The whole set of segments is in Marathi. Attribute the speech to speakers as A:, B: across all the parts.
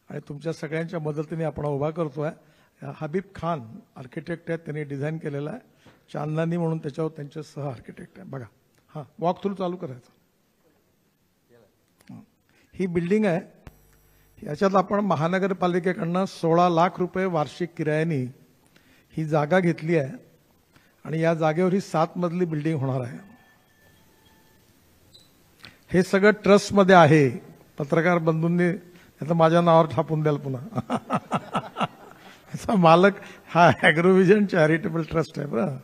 A: आणि तुमच्या सगळ्यांच्या मदतीने आपण उभा करतोय। हबीब खान आर्किटेक्ट आहेत, त्यांनी डिझाईन केलेला आहे। चांदनी म्हणून त्याच्यावर त्यांचे सह आर्किटेक्ट आहे। बघा, हां वॉक थ्रू चालू करायचं। ही बिल्डिंग आहे, याच्यात आपण महानगरपालिकेकडनं 16 लाख रुपये वार्षिक किरायाने ही जागा घेतली आहे आणि या जागेवर ही 7 मजली बिल्डिंग होणार आहे। हे सगळं ट्रस्टमध्ये आहे। पत्रकार बंधूंनी आता माझ्या नावावर छापून द्याल पुन्हा। याचा मालक हा ॲग्रोव्हिजन चॅरिटेबल ट्रस्ट आहे बरं।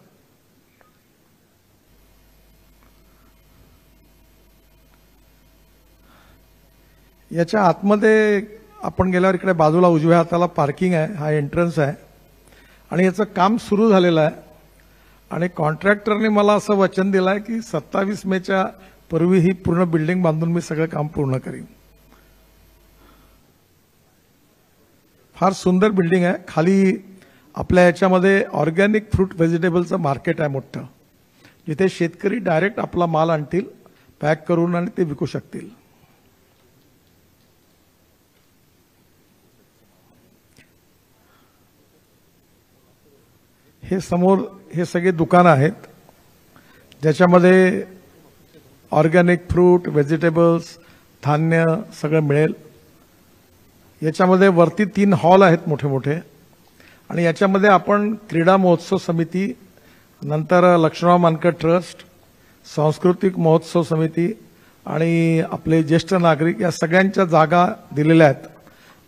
A: याच्या आतमध्ये आपण गेल्यावर इकडे बाजूला उजव्या हाताला पार्किंग आहे, हा एंट्रन्स आहे आणि याचं काम सुरू झालेलं आहे आणि कॉन्ट्रॅक्टरने मला असं वचन दिलं आहे की 27 मेच्या पूर्वी ही पूर्ण बिल्डिंग बांधून मी सगळं काम पूर्ण करीन। फार सुंदर बिल्डिंग आहे। खाली आपल्या याच्यामध्ये ऑर्गॅनिक फ्रूट व्हेजिटेबलचं मार्केट आहे मोठं, जिथे शेतकरी डायरेक्ट आपला माल आणतील पॅक करून आणि ते विकू शकतील। हे समोर हे सगळे दुकानं आहेत ज्याच्यामध्ये ऑर्गॅनिक फ्रूट व्हेजिटेबल्स धान्य सगळं मिळेल। याच्यामध्ये वरती 3 हॉल आहेत मोठे मोठे आणि याच्यामध्ये आपण क्रीडा महोत्सव समिती, नंतर लक्ष्मणराव मानकर ट्रस्ट, सांस्कृतिक महोत्सव समिती आणि आपले ज्येष्ठ नागरिक या सगळ्यांच्या जागा दिलेल्या आहेत।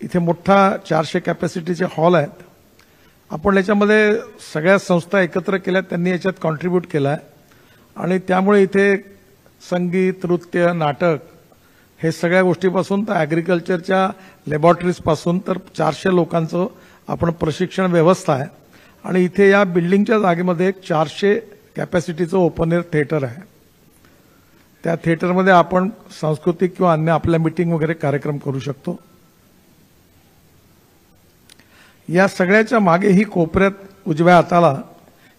A: इथे मोठा 400 कॅपॅसिटीचे हॉल आहेत। आपण याच्यामध्ये सगळ्या संस्था एकत्र केल्या, त्यांनी याच्यात कॉन्ट्रीब्यूट केला आहे आणि त्यामुळे इथे संगीत, नृत्य, नाटक हे सगळ्या गोष्टीपासून तर ॲग्रिकल्चरच्या लॅबॉरेटरीजपासून तर 400 लोकांचं आपण प्रशिक्षण व्यवस्था आहे आणि इथे या बिल्डिंगच्या जागेमध्ये एक 400 कॅपॅसिटीचं ओपन एअर थिएटर आहे। त्या थिएटरमध्ये आपण सांस्कृतिक किंवा अन्य आपल्या मीटिंग वगैरे कार्यक्रम करू शकतो। या सगळ्याच्या मागे ही कोपऱ्यात उजव्या हाताला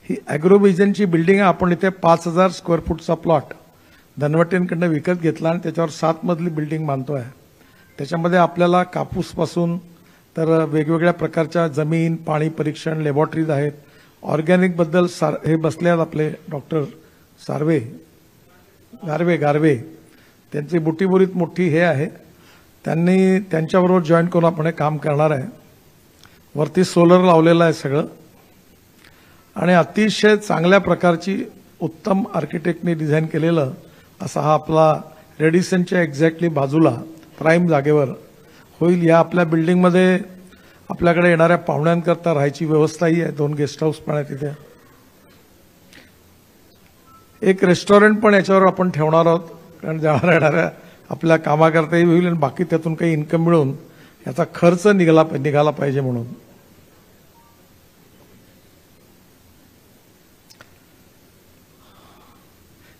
A: ही ॲग्रोव्हिजनची बिल्डिंग आहे। आपण इथे 5000 स्क्वेअर फूटचा प्लॉट धनवटेंकडनं विकत घेतला आणि त्याच्यावर 7 मजली बिल्डिंग बांधतोय। त्याच्यामध्ये आपल्याला कापूसपासून तर वेगवेगळ्या प्रकारच्या जमीन, पाणी परीक्षण, लॅबॉरेटरीज आहेत। ऑर्गॅनिक बद्दल हे बसले आहेत आपले डॉक्टर गारवे, त्यांची बुटीबुरीत मोठी हे आहे, त्यांनी त्यांच्याबरोबर जॉईन करून आपण हे काम करणार आहे। वरती सोलर लावलेलं आहे सगळं आणि अतिशय चांगल्या प्रकारची उत्तम आर्किटेक्टने डिझाईन केलेलं असा हा आपला रेडिसनच्या एक्झॅक्टली बाजूला प्राईम जागेवर होईल। या आपल्या बिल्डिंगमध्ये आपल्याकडे येणाऱ्या पाहुण्यांकरता राहायची व्यवस्थाही आहे। 2 गेस्ट हाऊस पण आहेत तिथे। एक रेस्टॉरंट पण याच्यावर आपण ठेवणार आहोत, कारण जाणाऱ्या येणाऱ्या आपल्या कामाकरताही होईल आणि बाकी त्यातून काही इन्कम मिळून याचा खर्च निघाला पाहिजे म्हणून।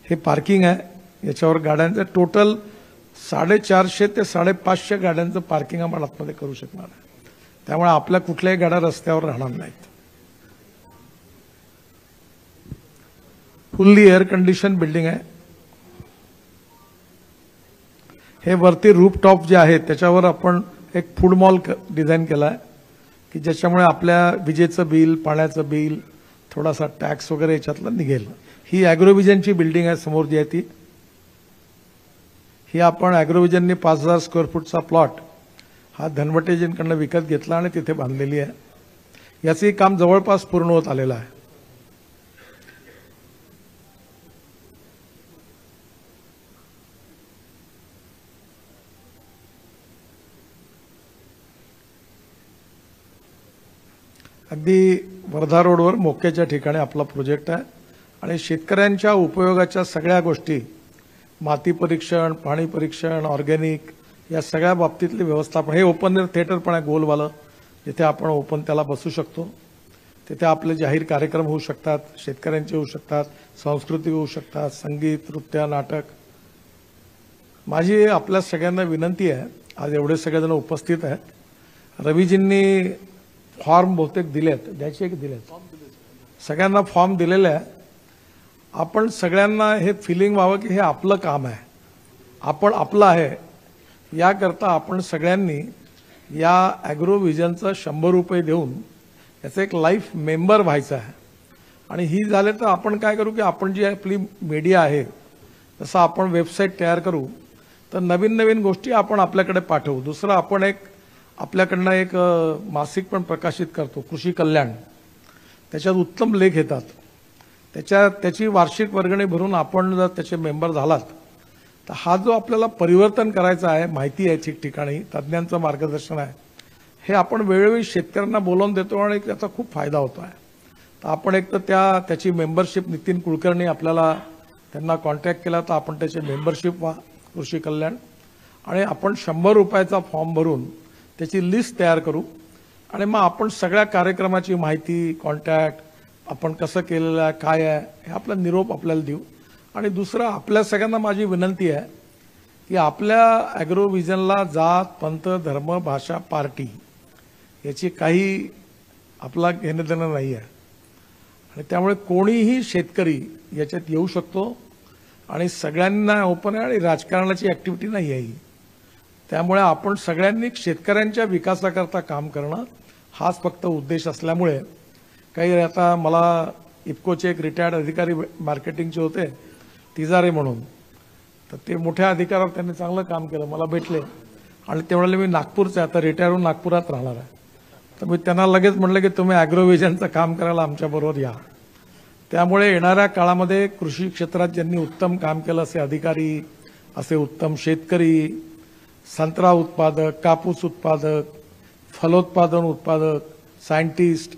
A: हे पार्किंग आहे, याच्यावर गाड्यांचं टोटल 450 ते 550 गाड्यांचं पार्किंग आपण आतमध्ये करू शकणार आहे। त्यामुळे आपल्या कुठल्याही गाड्या रस्त्यावर राहणार नाहीत। फुल्ली एअर कंडिशन बिल्डिंग आहे। हे वरती रूफटॉप जे आहे त्याच्यावर आपण एक फूड मॉल डिझाईन केला आहे की ज्याच्यामुळे आपल्या विजेचं बिल, पाण्याचं बिल, थोडासा टॅक्स वगैरे याच्यातलं निघेल। ही ॲग्रोव्हिजनची बिल्डिंग आहे समोर जी आहे ती। ही आपण ॲग्रोव्हिजनने 5000 स्क्वेअर फूटचा प्लॉट हा धनवटेजींकडनं विकत घेतला आणि तिथे बांधलेली आहे। याचंही काम जवळपास पूर्ण होत आलेलं आहे। अगदी वर्धा रोडवर मोक्याच्या ठिकाणी आपला प्रोजेक्ट आहे आणि शेतकऱ्यांच्या उपयोगाच्या सगळ्या गोष्टी, माती परीक्षण, पाणी परीक्षण, ऑर्गॅनिक या सगळ्या बाबतीतली व्यवस्थापन। हे ओपन एअर थिएटर पण आहे गोलवालं, जिथे आपण ओपन त्याला बसू शकतो। तिथे आपले जाहीर कार्यक्रम होऊ शकतात, शेतकऱ्यांचे होऊ शकतात, सांस्कृतिक होऊ शकतात, संगीत, नृत्य, नाटक। माझी आपल्या सगळ्यांना विनंती आहे, आज एवढे सगळेजण उपस्थित आहेत, रवीजींनी फॉर्म बहुतेक दिलेत, द्यायचे की दिलेत, सगळ्यांना फॉर्म दिलेले आहे। आपण सगळ्यांना हे फिलिंग व्हावं की हे आपलं काम आहे, आपण आपलं आहे, याकरता आपण सगळ्यांनी या ॲग्रोव्हिजनचं 100 रुपये देऊन याचं एक लाईफ मेंबर व्हायचं आहे. आणि ही झाले तर आपण काय करू की आपण जी आपली मीडिया आहे तसं आपण वेबसाईट तयार करू, तर नवीन नवीन गोष्टी आपण आपल्याकडे पाठवू. दुसरं आपण एक आपल्याकडनं एक मासिक पण प्रकाशित करतो, कृषी कल्याण. त्याच्यात उत्तम लेख येतात. त्याची वार्षिक वर्गणी भरून आपण जर त्याचे मेंबर झालात तर हा जो आपल्याला परिवर्तन करायचं आहे, माहिती आहे ठिकठिकाणी, तज्ज्ञांचं मार्गदर्शन आहे, हे आपण वेळोवेळी शेतकऱ्यांना बोलावून देतो आणि त्याचा खूप फायदा होतो आहे. तर आपण एक तर त्याची मेंबरशिप नितीन कुलकर्णी आपल्याला त्यांना कॉन्टॅक्ट केला तर आपण त्याचे मेंबरशिप व्हा कृषी कल्याण, आणि आपण 100 रुपयाचा फॉर्म भरून त्याची लिस्ट तयार करू. आणि मग आपण सगळ्या कार्यक्रमाची माहिती, कॉन्टॅक्ट, आपण कसं केलेलं आहे, काय आहे, हे आपला निरोप आपल्याला देऊ. आणि दुसरं आपल्या सगळ्यांना माझी विनंती आहे की आपल्या ॲग्रोव्हिजनला जात, पंथ, धर्म, भाषा, पार्टी याची काही आपला घेणं देणं नाही आहे. आणि त्यामुळे कोणीही शेतकरी याच्यात येऊ शकतो आणि सगळ्यांना ओपन आहे आणि राजकारणाची ॲक्टिव्हिटी नाही आहे. त्यामुळे आपण सगळ्यांनी शेतकऱ्यांच्या विकासाकरता काम करणं हाच फक्त उद्देश असल्यामुळे, काही आता मला इफकोचे एक रिटायर्ड अधिकारी मार्केटिंगचे होते तिजारे म्हणून, तर ते मोठ्या अधिकारावर त्यांनी चांगलं काम केलं, मला भेटले आणि ते म्हणाले मी नागपूरचे, आता रिटायर होऊन नागपुरात राहणार आहे. तर मी त्यांना लगेच म्हटलं की तुम्ही ॲग्रोव्हिजनचं काम करायला आमच्याबरोबर या. त्यामुळे येणाऱ्या काळामध्ये कृषी क्षेत्रात ज्यांनी उत्तम काम केलं असे अधिकारी, असे उत्तम शेतकरी, संत्रा उत्पादक, कापूस उत्पादक, फलोत्पादन उत्पादक, सायंटिस्ट,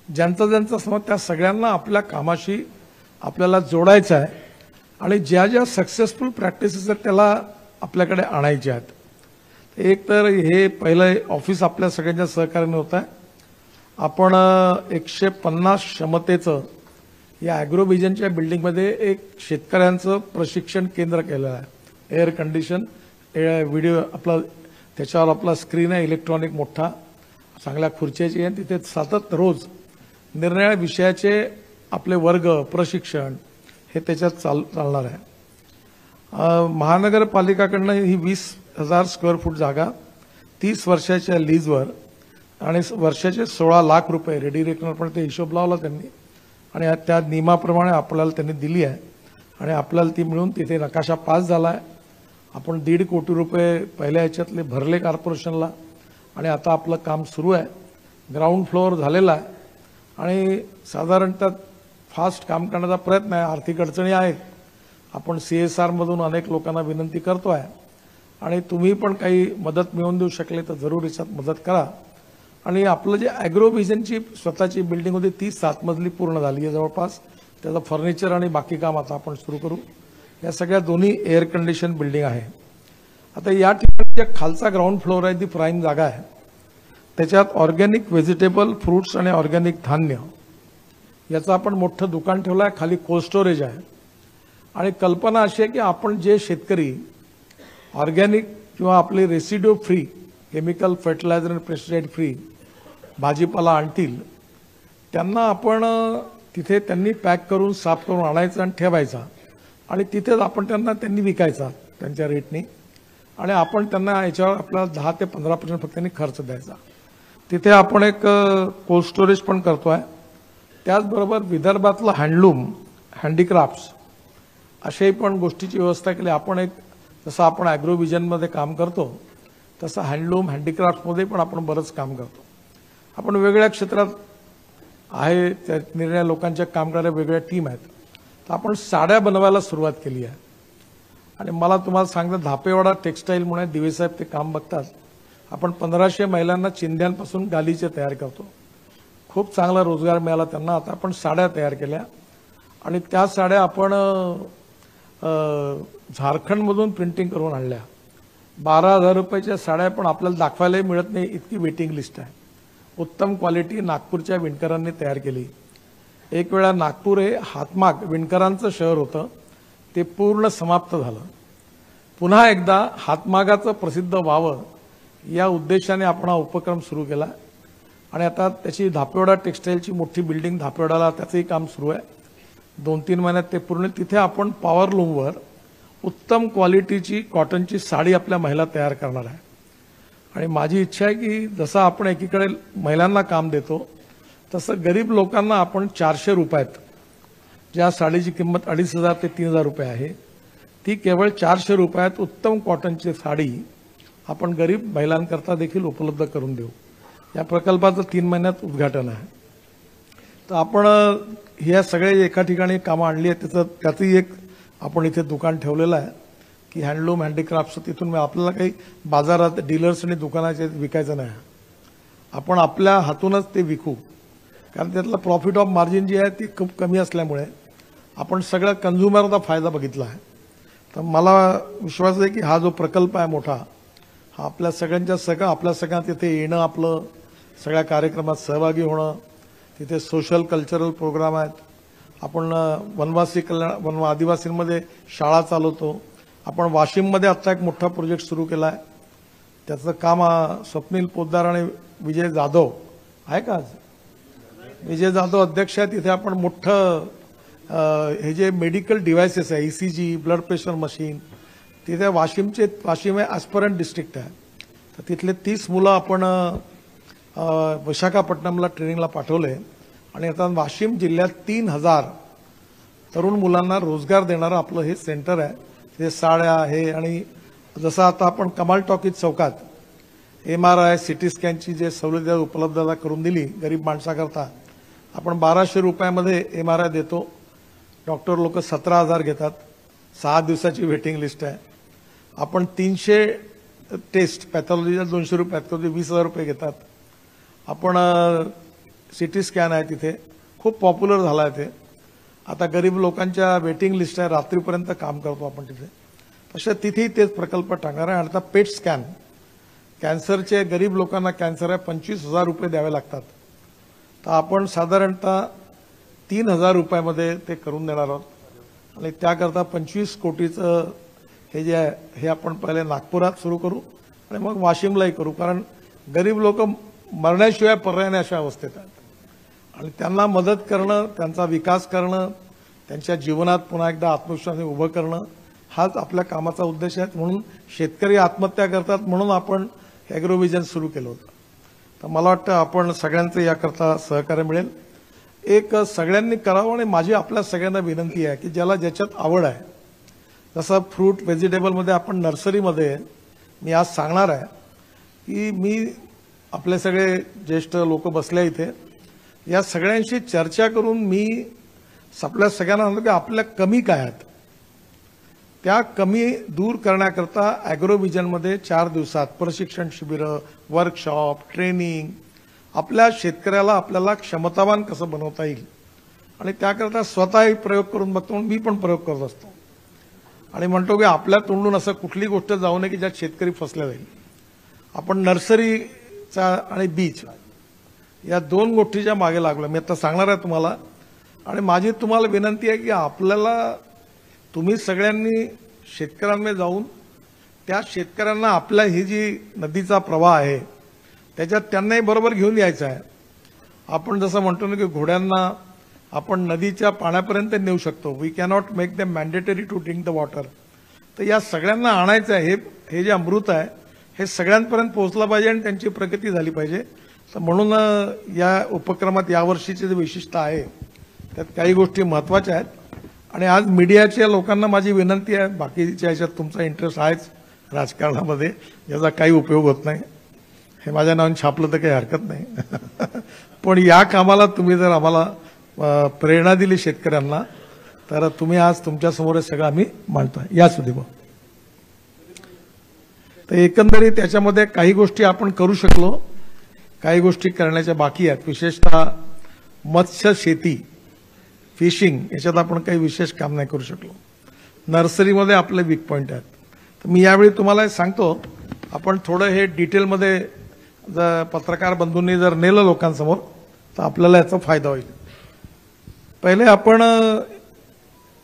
A: ज्यांचं समज, त्या सगळ्यांना आपल्या कामाशी आपल्याला जोडायचं आहे आणि ज्या ज्या सक्सेसफुल प्रॅक्टिसेस आहेत त्याला आपल्याकडे आणायच्या आहेत. एक तर हे पहिलं ऑफिस आपल्या सगळ्यांच्या सहकार्याने होत आहे. आपण 150 क्षमतेचं या ॲग्रोव्हिजनच्या बिल्डिंगमध्ये एक शेतकऱ्यांचं प्रशिक्षण केंद्र केलेलं आहे. एअर कंडिशन, व्हिडिओ आपला त्याच्यावर आपला स्क्रीन आहे इलेक्ट्रॉनिक मोठा, चांगल्या खुर्च्याची आहे. तिथे सतत रोज निरनिराळ्या विषयाचे आपले वर्ग, प्रशिक्षण हे त्याच्यात चालणार आहे. महानगरपालिकाकडनं ही 20,000 स्क्वेअर फूट जागा 30 वर्षाच्या लीजवर आणि वर्षाचे 16 लाख रुपये रेडी रेकनर, पण ते हिशोब लावला त्यांनी आणि त्या नियमाप्रमाणे आपल्याला त्यांनी दिली आहे आणि आपल्याला ती मिळून तिथे नकाशा पास झाला आहे. आपण 1.5 कोटी रुपये पहिल्या ह्याच्यातले भरले कॉर्पोरेशनला आणि आता आपलं काम सुरू आहे. ग्राउंड फ्लोअर झालेला आहे आणि साधारणतः फास्ट काम करण्याचा प्रयत्न आहे. आर्थिक अडचणी आहेत, आपण CSRमधून अनेक लोकांना विनंती करतो आहे आणि तुम्ही पण काही मदत मिळवून देऊ शकले तर जरूर याच्यात मदत करा. आणि आपलं जे ॲग्रोव्हिजनची स्वतःची बिल्डिंग होती ती 7 मजली पूर्ण झाली आहे जवळपास. त्याचं फर्निचर आणि बाकी काम आता आपण सुरू करू. या सगळ्या दोन्ही एअर कंडिशन बिल्डिंग आहे. आता या ठिकाणी जे खालचा ग्राउंड फ्लोअर आहे ती प्राईम जागा आहे. त्याच्यात ऑर्गॅनिक व्हेजिटेबल, फ्रुट्स आणि ऑर्गॅनिक धान्य याचं आपण मोठं दुकान ठेवलं आहे. खाली कोल्ड स्टोरेज आहे आणि कल्पना अशी आहे की आपण जे शेतकरी ऑर्गॅनिक किंवा आपले रेसिड्यू फ्री, केमिकल, फर्टिलायझर आणि पेस्टिसाइड फ्री भाजीपाला आणतील त्यांना आपण तिथे त्यांनी पॅक करून साफ करून आणायचं आणि ठेवायचा आणि तिथेच आपण त्यांनी विकायचा त्यांच्या रेटनी आणि आपण त्यांना याच्यावर आपला 10 ते 15% फक्त त्यांनी खर्च द्यायचा. तिथे आपण एक कोल्ड स्टोरेज पण करतोय. त्याचबरोबर विदर्भातलं हँडलूम, हँडीक्राफ्ट्स अशाही पण गोष्टीची व्यवस्था केली. आपण एक जसं आपण ॲग्रोव्हिजनमध्ये काम करतो तसं हँडलूम, हँडीक्राफ्ट्समध्ये पण आपण बरंच काम करतो. आपण वेगवेगळ्या क्षेत्रात आहे, त्या निर्णय लोकांच्या काम करणाऱ्या वेगळ्या टीम आहेत. तर आपण साड्या बनवायला सुरुवात केली आहे आणि मला तुम्हाला सांगतं धापेवाडा टेक्स्टाईल म्हणून दिवेसाहेब ते काम बघतात. आपण 1500 महिलांना चिंध्यांपासून गालीचे तयार करतो. खूप चांगला रोजगार मिळाला त्यांना. आता आपण साड्या तयार केल्या आणि त्या साड्या आपण झारखंडमधून प्रिंटिंग करून आणल्या. 12,000 रुपयाच्या साड्या पण आपल्याला दाखवायलाही मिळत नाही इतकी वेटिंग लिस्ट आहे. उत्तम क्वालिटी नागपूरच्या विणकरांनी तयार केली. एक वेळा नागपूर हे हातमाग विणकरांचं शहर होतं, ते पूर्ण समाप्त झालं. पुन्हा एकदा हातमागाचं प्रसिद्ध व्हावं या उद्देशाने आपण हा उपक्रम सुरू केला आणि आता त्याची धापेवाडा टेक्स्टाईलची मोठी बिल्डिंग धापेवाडाला त्याचंही काम सुरू आहे. 2-3 महिन्यात ते पूर्ण. तिथे आपण पॉवरलूमवर उत्तम क्वालिटीची कॉटनची साडी आपल्या महिला तयार करणार आहे आणि माझी इच्छा आहे की जसं आपण एकीकडे महिलांना काम देतो तसं गरीब लोकांना आपण 400 रुपयात ज्या साडीची किंमत 2500 ते 3000 रुपये आहे ती केवळ 400 रुपयात उत्तम कॉटनची साडी आपण गरीब महिलांकरता देखील उपलब्ध करून देऊ. या प्रकल्पाचं 3 महिन्यात उद्घाटन आहे. तर आपण ह्या सगळे एका ठिकाणी कामं आणली आहेत. त्याचंही एक आपण इथे दुकान ठेवलेलं आहे की हँडलूम हँडीक्राफ्टचं. तिथून आपल्याला काही बाजारात डीलर्स आणि दुकानाचे विकायचं नाही. आपण आपल्या हातूनच ते विकू, कारण त्यातलं प्रॉफिट ऑफ मार्जिन जी आहे ती खूप कमी असल्यामुळे आपण सगळं कन्झ्युमरचा फायदा बघितला आहे. तर मला विश्वास आहे की हा जो प्रकल्प आहे मोठा, हा आपल्या सगळ्यांच्या आपल्या सगळ्या तिथे येणं, आपलं सगळ्या कार्यक्रमात सहभागी होणं, तिथे सोशल कल्चरल प्रोग्राम आहेत. आपण वनवासी कल्याण आदिवासींमध्ये शाळा चालवतो. आपण वाशिममध्ये आत्ता एक मोठा प्रोजेक्ट सुरू केला आहे. त्याचं काम स्वप्नील पोद्दार आणि विजय जाधव आहे का, आज विजय जाधव अध्यक्ष आहेत. तिथे आपण मोठं हे जे मेडिकल डिव्हायसेस आहे, ECG, ब्लड प्रेशर मशीन, तिथे वाशिम हे ॲस्परंट डिस्ट्रिक्ट आहे. तर तिथले 30 मुलं आपण विशाखापट्टणमला ट्रेनिंगला पाठवले आणि आता वाशिम जिल्ह्यात 3000 तरुण मुलांना रोजगार देणारं आपलं हे सेंटर आहे. तिथे साड्या हे, आणि जसं आता आपण कमाल टॉकीज चौकात MRI CT स्कॅनची जे सवलत उपलब्धता करून दिली गरीब माणसाकरता. आपण 1200 रुपयामध्ये MRI देतो. डॉक्टर लोक 17,000 घेतात. 6 दिवसाची वेटिंग लिस्ट आहे. आपण 300 टेस्ट पॅथॉलॉजीच्या 200 रुपयात कधी 20,000 रुपये घेतात. आपण CT स्कॅन आहे तिथे खूप पॉप्युलर झाला आहे. ते आता गरीब लोकांच्या वेटिंग लिस्ट आहे, रात्रीपर्यंत काम करतो आपण तिथे. तशा तिथेही तेच प्रकल्प टाकणार आहे. आणि आता पेट स्कॅन, कॅन्सरचे गरीब लोकांना कॅन्सर आहे 25,000 रुपये द्यावे लागतात. तर आपण साधारणतः 3,000 रुपयामध्ये ते करून देणार आहोत. आणि त्याकरता 25 कोटीचं हे जे आहे हे आपण पहिले नागपुरात सुरू करू आणि मग वाशिमलाही करू. कारण गरीब लोक मरण्याशिवाय पर्याय नाही अशा अवस्थेत आहेत. आणि त्यांना मदत करणं, त्यांचा विकास करणं, त्यांच्या जीवनात पुन्हा एकदा आत्मविश्वासाने उभं करणं हाच आपल्या कामाचा उद्देश आहे. म्हणून शेतकरी आत्महत्या करतात म्हणून आपण ॲग्रोव्हिजन सुरू केलं होतं. तर मला वाटतं आपण सगळ्यांचं याकरता सहकार्य मिळेल. एक सगळ्यांनी करावं. आणि माझी आपल्या सगळ्यांना विनंती आहे की ज्याला ज्याच्यात आवड आहे, जसं फ्रूट व्हेजिटेबलमध्ये आपण नर्सरीमध्ये मी आज सांगणार आहे की मी आपले सगळे ज्येष्ठ लोक बसले इथे, या सगळ्यांशी चर्चा करून मी आपल्या सगळ्यांना सांगतो की आपल्या कमी काय आहेत, त्या कमी दूर करण्याकरता ॲग्रोव्हिजनमध्ये 4 दिवसात प्रशिक्षण शिबिरं, वर्कशॉप, ट्रेनिंग, आपल्या शेतकऱ्याला आपल्याला क्षमतावान कसं बनवता येईल. आणि त्याकरता स्वतःही प्रयोग करून बघतो. म्हणून मी पण प्रयोग करत असतो आणि म्हणतो की आपल्या तोंडून असं कुठली गोष्ट जाऊ नये की ज्यात शेतकरी फसला जाईल. आपण नर्सरीचा आणि बीज या 2 गोष्टीच्या मागे लागलो. मी आता सांगणार आहे तुम्हाला. आणि माझी तुम्हाला विनंती आहे की आपल्याला तुम्ही सगळ्यांनी शेतकऱ्यांमध्ये जाऊन त्या शेतकऱ्यांना आपल्या ही जी नदीचा प्रवाह आहे त्याच्यात त्यांनाही बरोबर घेऊन यायचं आहे. आपण जसं म्हणतो ना की घोड्यांना आपण नदीच्या पाण्यापर्यंत नेऊ शकतो. We cannot make them mandatory to drink the water. तर या सगळ्यांना आणायचं आहे. हे जे अमृत आहे हे सगळ्यांपर्यंत पोहोचलं पाहिजे आणि त्यांची प्रगती झाली पाहिजे. तर म्हणून या उपक्रमात यावर्षीची जी विशिष्टता आहे त्यात काही गोष्टी महत्त्वाच्या आहेत. आणि आज मीडियाच्या लोकांना माझी विनंती आहे, बाकीच्या याच्यात तुमचा इंटरेस्ट आहेच राजकारणामध्ये, याचा काही उपयोग होत नाही. हे माझ्या नावाने छापलं तर काही हरकत नाही. पण या कामाला तुम्ही जर आम्हाला प्रेरणा दिली शेतकऱ्यांना, तर तुम्ही आज तुमच्यासमोर हे सगळं आम्ही मांडतोय. या सुदीप. तर एकंदरीत त्याच्यामध्ये काही गोष्टी आपण करू शकलो, काही गोष्टी करण्याच्या बाकी आहेत. विशेषतः मत्स्य शेती, फिशिंग याच्यात आपण काही विशेष काम नाही करू शकलो. नर्सरीमध्ये आपले वीक पॉईंट आहेत. तर मी यावेळी तुम्हाला सांगतो, आपण थोडं हे डिटेलमध्ये जर पत्रकार बंधूंनी जर नेलं लोकांसमोर तर आपल्याला याचा फायदा होईल. पहिले आपण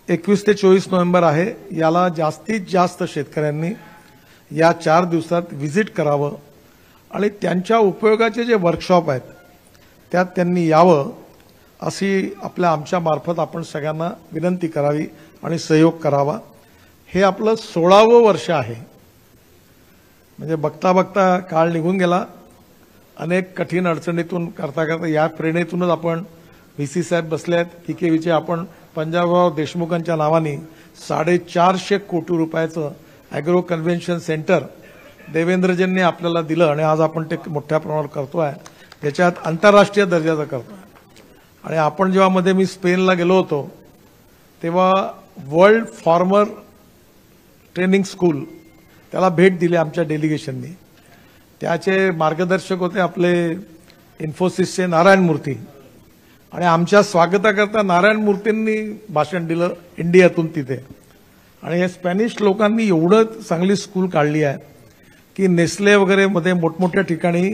A: 21 ते 24 नोव्हेंबर आहे, याला जास्तीत जास्त शेतकऱ्यांनी या 4 दिवसात व्हिजिट करावं आणि त्यांच्या उपयोगाचे जे वर्कशॉप आहेत त्यात त्यांनी यावं अशी आमच्या मार्फत आपण सगळ्यांना विनंती करावी आणि सहयोग करावा. हे आपलं 16वं वर्ष आहे. म्हणजे बघता बघता काळ निघून गेला. अनेक कठीण अडचणीतून करता करता या प्रेरणेतूनच आपण व्हीसी साहेब बसले आहेत. पीकेव्हीचे आपण पंजाबराव देशमुखांच्या नावाने 450 कोटी रुपयाचं ॲग्रो कन्व्हेन्शन सेंटर देवेंद्रजींनी आपल्याला दिलं आणि आज आपण ते मोठ्या प्रमाणावर करतोय. त्याच्यात आंतरराष्ट्रीय दर्जाचं करतोय. आणि आपण जेव्हा मध्ये मी स्पेनला गेलो होतो तेव्हा वर्ल्ड फार्मर ट्रेनिंग स्कूल त्याला भेट दिली आमच्या डेलिगेशननी. त्याचे मार्गदर्शक होते आपले इन्फोसिसचे नारायण मूर्ती आणि आमच्या स्वागताकरता नारायण मूर्तींनी भाषण दिलं इंडियातून तिथे. आणि हे स्पॅनिश लोकांनी एवढं चांगली स्कूल काढली आहे की नेस्ले वगैरे मध्ये मोठमोठ्या ठिकाणी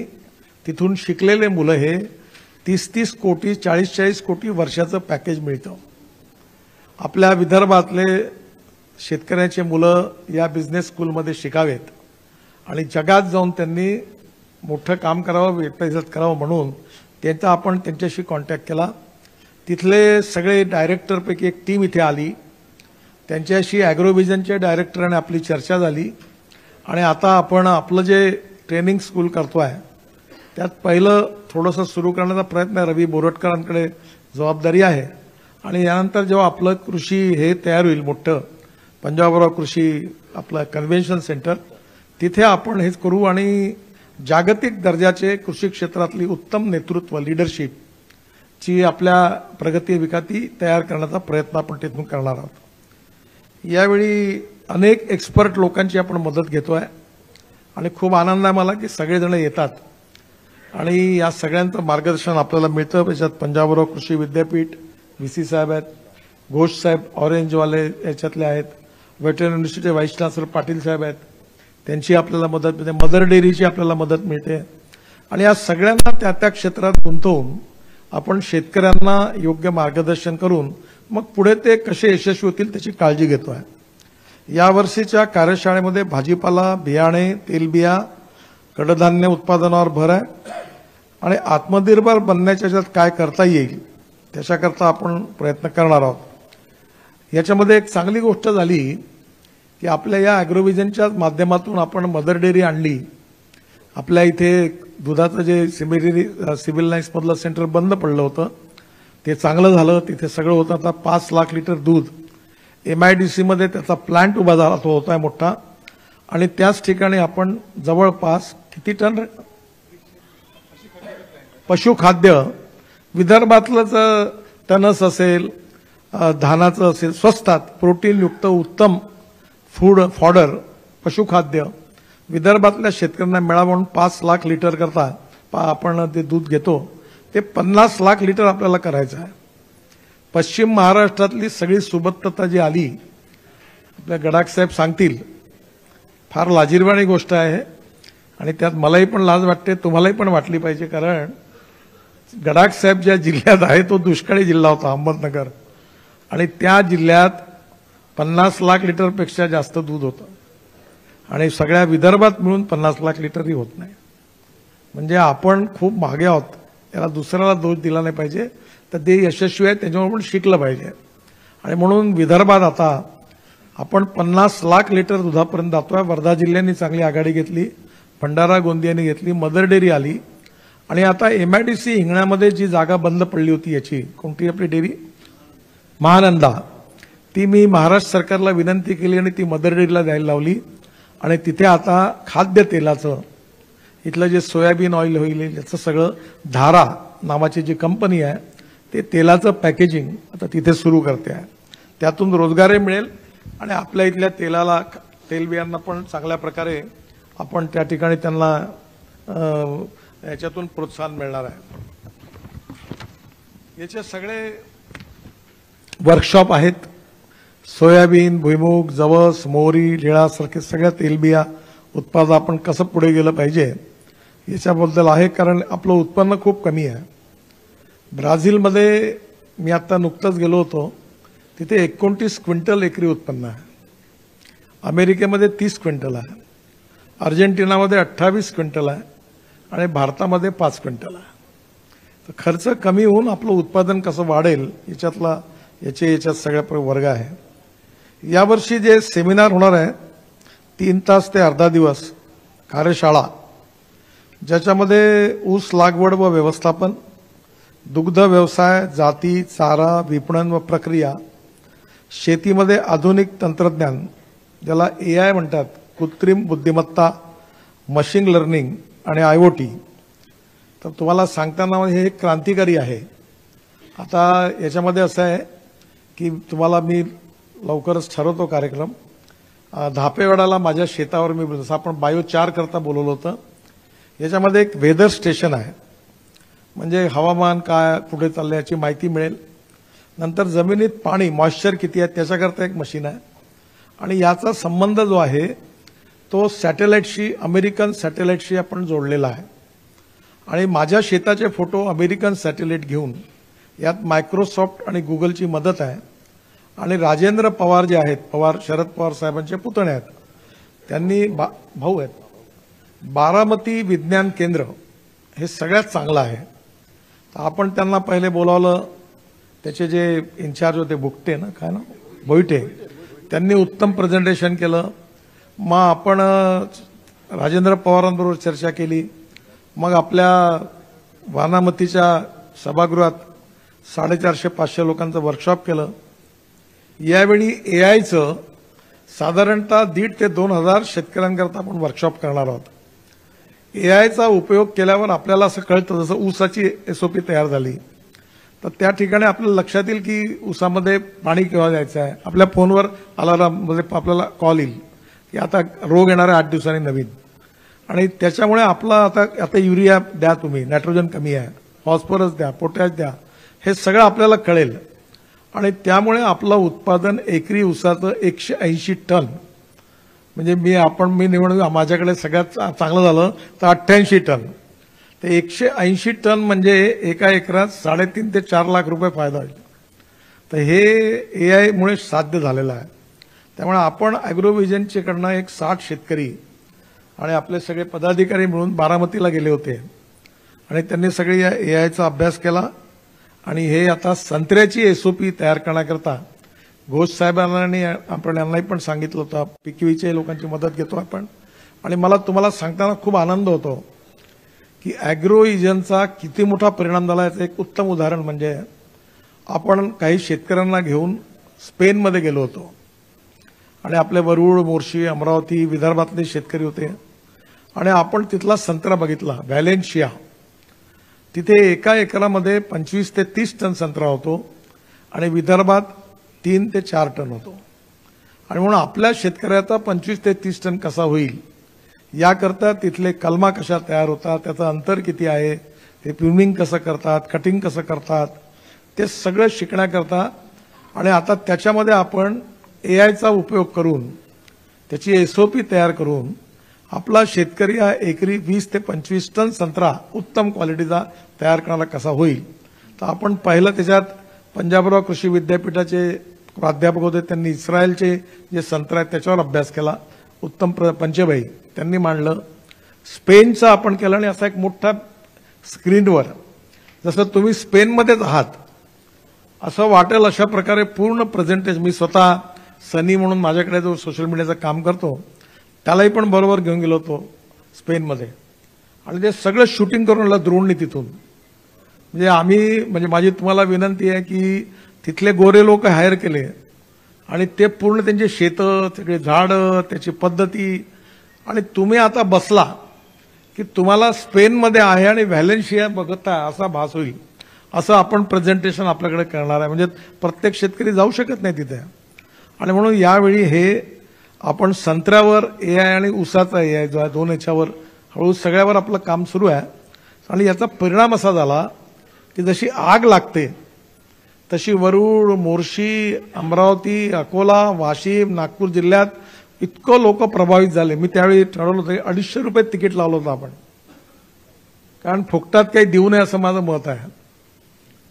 A: तिथून शिकलेले मुलं हे 30-30 कोटी 40-40 कोटी वर्षाचं पॅकेज मिळतं. आपल्या विदर्भातले शेतकऱ्याचे मुलं या बिझनेस स्कूलमध्ये शिकावेत आणि जगात जाऊन त्यांनी मोठं काम करावं, व्यक्तिगत करावं म्हणून त्यांचा आपण त्यांच्याशी कॉन्टॅक्ट केला. तिथले सगळे डायरेक्टरपैकी एक टीम इथे आली. त्यांच्याशी ॲग्रोव्हिजनच्या डायरेक्टराने आपली चर्चा झाली आणि आता आपण आपलं जे ट्रेनिंग स्कूल करतोय त्यात पहिलं थोडंसं सुरू करण्याचा प्रयत्न रवी बोरटकरांकडे जबाबदारी आहे. आणि यानंतर जेव्हा आपलं कृषी हे तयार होईल मोठं पंजाबराव कृषी आपलं कन्व्हेन्शन सेंटर तिथे आपण हेच करू आणि जागतिक दर्जाचे कृषी क्षेत्रातली उत्तम नेतृत्व लीडरशिप ची आपल्या प्रगती विकाती तयार करण्याचा प्रयत्न आपण तिथून करणार आहोत. यावेळी अनेक एक्सपर्ट लोकांची आपण मदत घेतोय आणि खूप आनंद आहे मला की सगळेजण येतात आणि या सगळ्यांचं मार्गदर्शन आपल्याला मिळतं. त्याच्यात पंजाबराव कृषी विद्यापीठ व्हीसी साहेब आहेत, घोष साहेब ऑरेंजवाले याच्यातले आहेत, वेटरनरी युनिव्हर्सिटीचे व्हाईस चान्सलर पाटील साहेब आहेत, त्यांची आपल्याला मदत मिळते, मदर डेअरीची आपल्याला मदत मिळते. आणि या सगळ्यांना त्या त्या क्षेत्रात गुंतवून आपण शेतकऱ्यांना योग्य मार्गदर्शन करून मग पुढे ते कसे यशस्वी होतील त्याची काळजी घेतोय. यावर्षीच्या कार्यशाळेमध्ये भाजीपाला, बियाणे, तेलबिया, कडधान्य उत्पादनावर भर आहे आणि आत्मनिर्भर बनण्याच्या याच्यात काय करता येईल त्याच्याकरता आपण प्रयत्न करणार आहोत. याच्यामध्ये एक चांगली गोष्ट झाली की आपल्या या ॲग्रोव्हिजनच्या माध्यमातून आपण मदर डेअरी आणली. आपल्या इथे दुधाचं जे सिव्हिल लाईन्समधलं सेंटर बंद पडलं होतं ते चांगलं झालं. तिथे सगळं होतं. आता 5 लाख लिटर दूध MIDC मध्ये त्याचा प्लांट उभा झाला तो होता मोठा आणि त्याच ठिकाणी आपण जवळपास किती टन पशुखाद्य विदर्भातलं टनस असेल, धानाचं असेल, स्वस्तात प्रोटीनयुक्त उत्तम फूड फॉडर पशुखाद्य विदर्भातल्या शेतकऱ्यांना मिळावं म्हणून 5 लाख लिटर करता आपण ते दूध घेतो ते 50 लाख लिटर आपल्याला करायचं आहे. पश्चिम महाराष्ट्रातली सगळी सुबत्तता जी आली आपल्या गडाख साहेब सांगतील. फार लाजिरवाणी गोष्ट आहे आणि त्यात मलाही पण लाज वाटते, तुम्हालाही पण वाटली पाहिजे. कारण गडाख साहेब ज्या जिल्ह्यात आहे तो दुष्काळी जिल्हा होता अहमदनगर आणि त्या जिल्ह्यात 50 लाख लिटरपेक्षा जास्त दूध होतं आणि सगळ्या विदर्भात मिळून 50 लाख लिटरही होत नाही. म्हणजे आपण खूप मागे आहोत. याला दुसऱ्याला दोष दिला नाही पाहिजे. तर ते यशस्वी आहे त्याच्यावर पण शिकलं पाहिजे आणि म्हणून विदर्भात आता आपण 50 लाख लिटर दुधापर्यंत जातोय. वर्धा जिल्ह्याने चांगली आघाडी घेतली, भंडारा गोंदियाने घेतली, मदर डेअरी आली आणि आता MIDC हिंगण्यामध्ये जी जागा बंद पडली होती याची कोणती आपली डेअरी महानंदा ती मी महाराष्ट्र सरकारला विनंती केली आणि ती मदर डेअरीला द्यायला लावली आणि तिथे आता खाद्य तेलाचं इथलं जे सोयाबीन ऑइल होईल याचं सगळं धारा नावाची जी कंपनी आहे ते तेलाचं पॅकेजिंग आता तिथे सुरू करते आहे. त्यातून रोजगारही मिळेल आणि आपल्या इथल्या तेलबियांना पण चांगल्या प्रकारे आपण त्या ठिकाणी त्यांना याच्यातून प्रोत्साहन मिळणार आहे. याचे सगळे वर्कशॉप आहेत. सोयाबीन, भुईमूग, जवस, मोहरी, लिळासारखे सगळ्या तेलबिया उत्पादन आपण कसं पुढे गेलं पाहिजे याच्याबद्दल आहे. कारण आपलं उत्पन्न खूप कमी आहे. ब्राझीलमध्ये मी आता नुकतंच गेलो होतो तिथे 29 क्विंटल एकरी उत्पन्न आहे. अमेरिकेमध्ये 30 क्विंटल आहे, अर्जेंटिनामध्ये 28 क्विंटल आहे आणि भारतामध्ये 5 क्विंटल आहे. तर खर्च कमी होऊन आपलं उत्पादन कसं वाढेल याच्यात सगळ्या वर्ग आहे. यावर्षी जे सेमिनार होणार आहे 3 तास ते अर्धा दिवस कार्यशाळा, ज्याच्यामध्ये ऊस लागवड व व्यवस्थापन, दुग्ध व्यवसाय, जाती, चारा, विपणन व प्रक्रिया, शेतीमध्ये आधुनिक तंत्रज्ञान ज्याला AI म्हणतात, कृत्रिम बुद्धिमत्ता, मशीन लर्निंग आणि IoT. तर तुम्हाला सांगताना हे एक क्रांतिकारी आहे. आता याच्यामध्ये असं आहे की तुम्हाला मी लवकरच ठरवतो कार्यक्रम. धापेवाडाला माझ्या शेतावर मी जसं आपण बायो4 करता बोलवलं होतं, याच्यामध्ये एक वेदर स्टेशन आहे. म्हणजे हवामान काय कुठे चाललं याची माहिती मिळेल. नंतर जमिनीत पाणी मॉइश्चर किती आहे त्याच्याकरता एक मशीन आहे. आणि याचा संबंध जो आहे तो सॅटेलाइटशी, अमेरिकन सॅटेलाइटशी आपण जोडलेला आहे. आणि माझ्या शेताचे फोटो अमेरिकन सॅटेलाइट घेऊन यात मायक्रोसॉफ्ट आणि गुगलची मदत आहे. आणि राजेंद्र पवार जे आहेत, शरद पवार साहेबांचे पुतणे आहेत, त्यांनी भाऊ आहेत, बारामती विज्ञान केंद्र हे सगळ्यात चांगलं आहे. तर आपण त्यांना पहिले बोलावलं. त्याचे जे इन्चार्ज होते बुकटे ना, काय ना, भोईटे, त्यांनी उत्तम प्रेझेंटेशन केलं. मग आपण राजेंद्र पवारांबरोबर चर्चा केली. मग आपल्या वानामतीच्या सभागृहात 450-500 लोकांचं वर्कशॉप केलं. यावेळी AIचं साधारणतः 1,500 ते 2,000 शेतकऱ्यांकरता आपण वर्कशॉप करणार आहोत. AIचा उपयोग केल्यावर आपल्याला असं कळतं, जसं ऊसाची SOP तयार झाली तर त्या ठिकाणी आपल्याला लक्षात येईल की ऊसामध्ये पाणी केव्हा द्यायचं आहे. आपल्या फोनवर अलार्म म्हणजे आपल्याला कॉल येईल की आता रोग येणार आहे 8 दिवसांनी नवीन. आणि त्याच्यामुळे आपला आता युरिया द्या तुम्ही, नायट्रोजन कमी आहे, फॉस्फरस द्या, पोटॅश द्या, हे सगळं आपल्याला कळेल. आणि त्यामुळे आपलं उत्पादन एकरी ऊसाचं 180 टन, म्हणजे मी निवडून माझ्याकडे सगळ्यात चांगलं झालं तर 88 टन, ते 180 टन म्हणजे एका एकरात 3.5 ते 4 लाख रुपये फायदा होईल. तर हे AI मुळे साध्य झालेलं आहे. त्यामुळे आपण ॲग्रोव्हिजनचे कडनं एक 60 शेतकरी आणि आपले सगळे पदाधिकारी मिळून बारामतीला गेले होते आणि त्यांनी सगळे या AIचा अभ्यास केला. आणि हे आता संत्र्याची SOP तयार करण्याकरता घोष साहेबांनी आपण यांनाही पण सांगितलं होतं. पिकवीच्या लोकांची मदत घेतो आपण. आणि मला तुम्हाला सांगताना खूप आनंद होतो की ॲग्रोव्हिजनचा किती मोठा परिणाम झाला. याचं एक उत्तम उदाहरण म्हणजे आपण काही शेतकऱ्यांना घेऊन स्पेनमध्ये गेलो होतो आणि आपले वरुड, मोर्शी, अमरावती, विदर्भातले शेतकरी होते आणि आपण तिथला संत्रा बघितला, व्हॅलेन्शिया. तिथे एका एकरामध्ये 25 ते 30 टन संत्रा होतो आणि विदर्भात 3 ते 4 टन होतो. आणि म्हणून आपल्या शेतकऱ्याचा 25 ते 30 टन कसा होईल याकरता तिथले कलमा कशा तयार होतात, त्याचं अंतर किती आहे, ते प्रुनिंग कसं करतात, कटिंग कसं करतात, ते सगळं शिकण्याकरता. आणि आता त्याच्यामध्ये आपण AIचा उपयोग करून त्याची SOP तयार करून आपला शेतकरी हा एकरी 20 ते 25 टन संत्रा उत्तम क्वालिटीचा तयार करणारा कसा होईल. तर आपण पहिलं त्याच्यात पंजाबराव कृषी विद्यापीठाचे प्राध्यापक होते, त्यांनी इस्रायलचे जे संत्रा आहेत त्याच्यावर अभ्यास केला. उत्तम पंचभाई त्यांनी मांडलं. स्पेनचं आपण केलं आणि असा एक मोठा स्क्रीनवर जसं तुम्ही स्पेनमध्येच आहात असं वाटेल अशा प्रकारे पूर्ण प्रेझेंटेशन. मी स्वतः सनी म्हणून माझ्याकडे जो सोशल मीडियाचं काम करतो त्यालाही पण बरोबर घेऊन गेलो होतो स्पेनमध्ये. आणि ते सगळं शूटिंग करून आलं द्रोणनी तिथून. म्हणजे माझी तुम्हाला विनंती आहे की तिथले गोरे लोक हायर केले आणि ते पूर्ण त्यांचे शेतं, सगळे झाडं, त्याची पद्धती. आणि तुम्ही आता बसला की तुम्हाला स्पेनमध्ये आहे आणि व्हॅलेन्शिया बघताय असा भास होईल. असं आपण प्रेझेंटेशन आपल्याकडे करणार आहे. म्हणजे प्रत्येक शेतकरी जाऊ शकत नाही तिथे. आणि म्हणून यावेळी हे आपण संत्र्यावर AI आणि ऊसाचा AI जो आहे, 2 याच्यावर हळू सगळ्यावर आपलं काम सुरू आहे. आणि याचा परिणाम असा झाला की जशी आग लागते तशी वरुड, मोर्शी, अमरावती, अकोला, वाशिम, नागपूर जिल्ह्यात इतकं लोक प्रभावित झाले. मी त्यावेळी ठरवलं होतं 250 रुपये तिकीट लावलं होतं आपण, कारण फुकटात काही देऊ नये असं माझं मत आहे.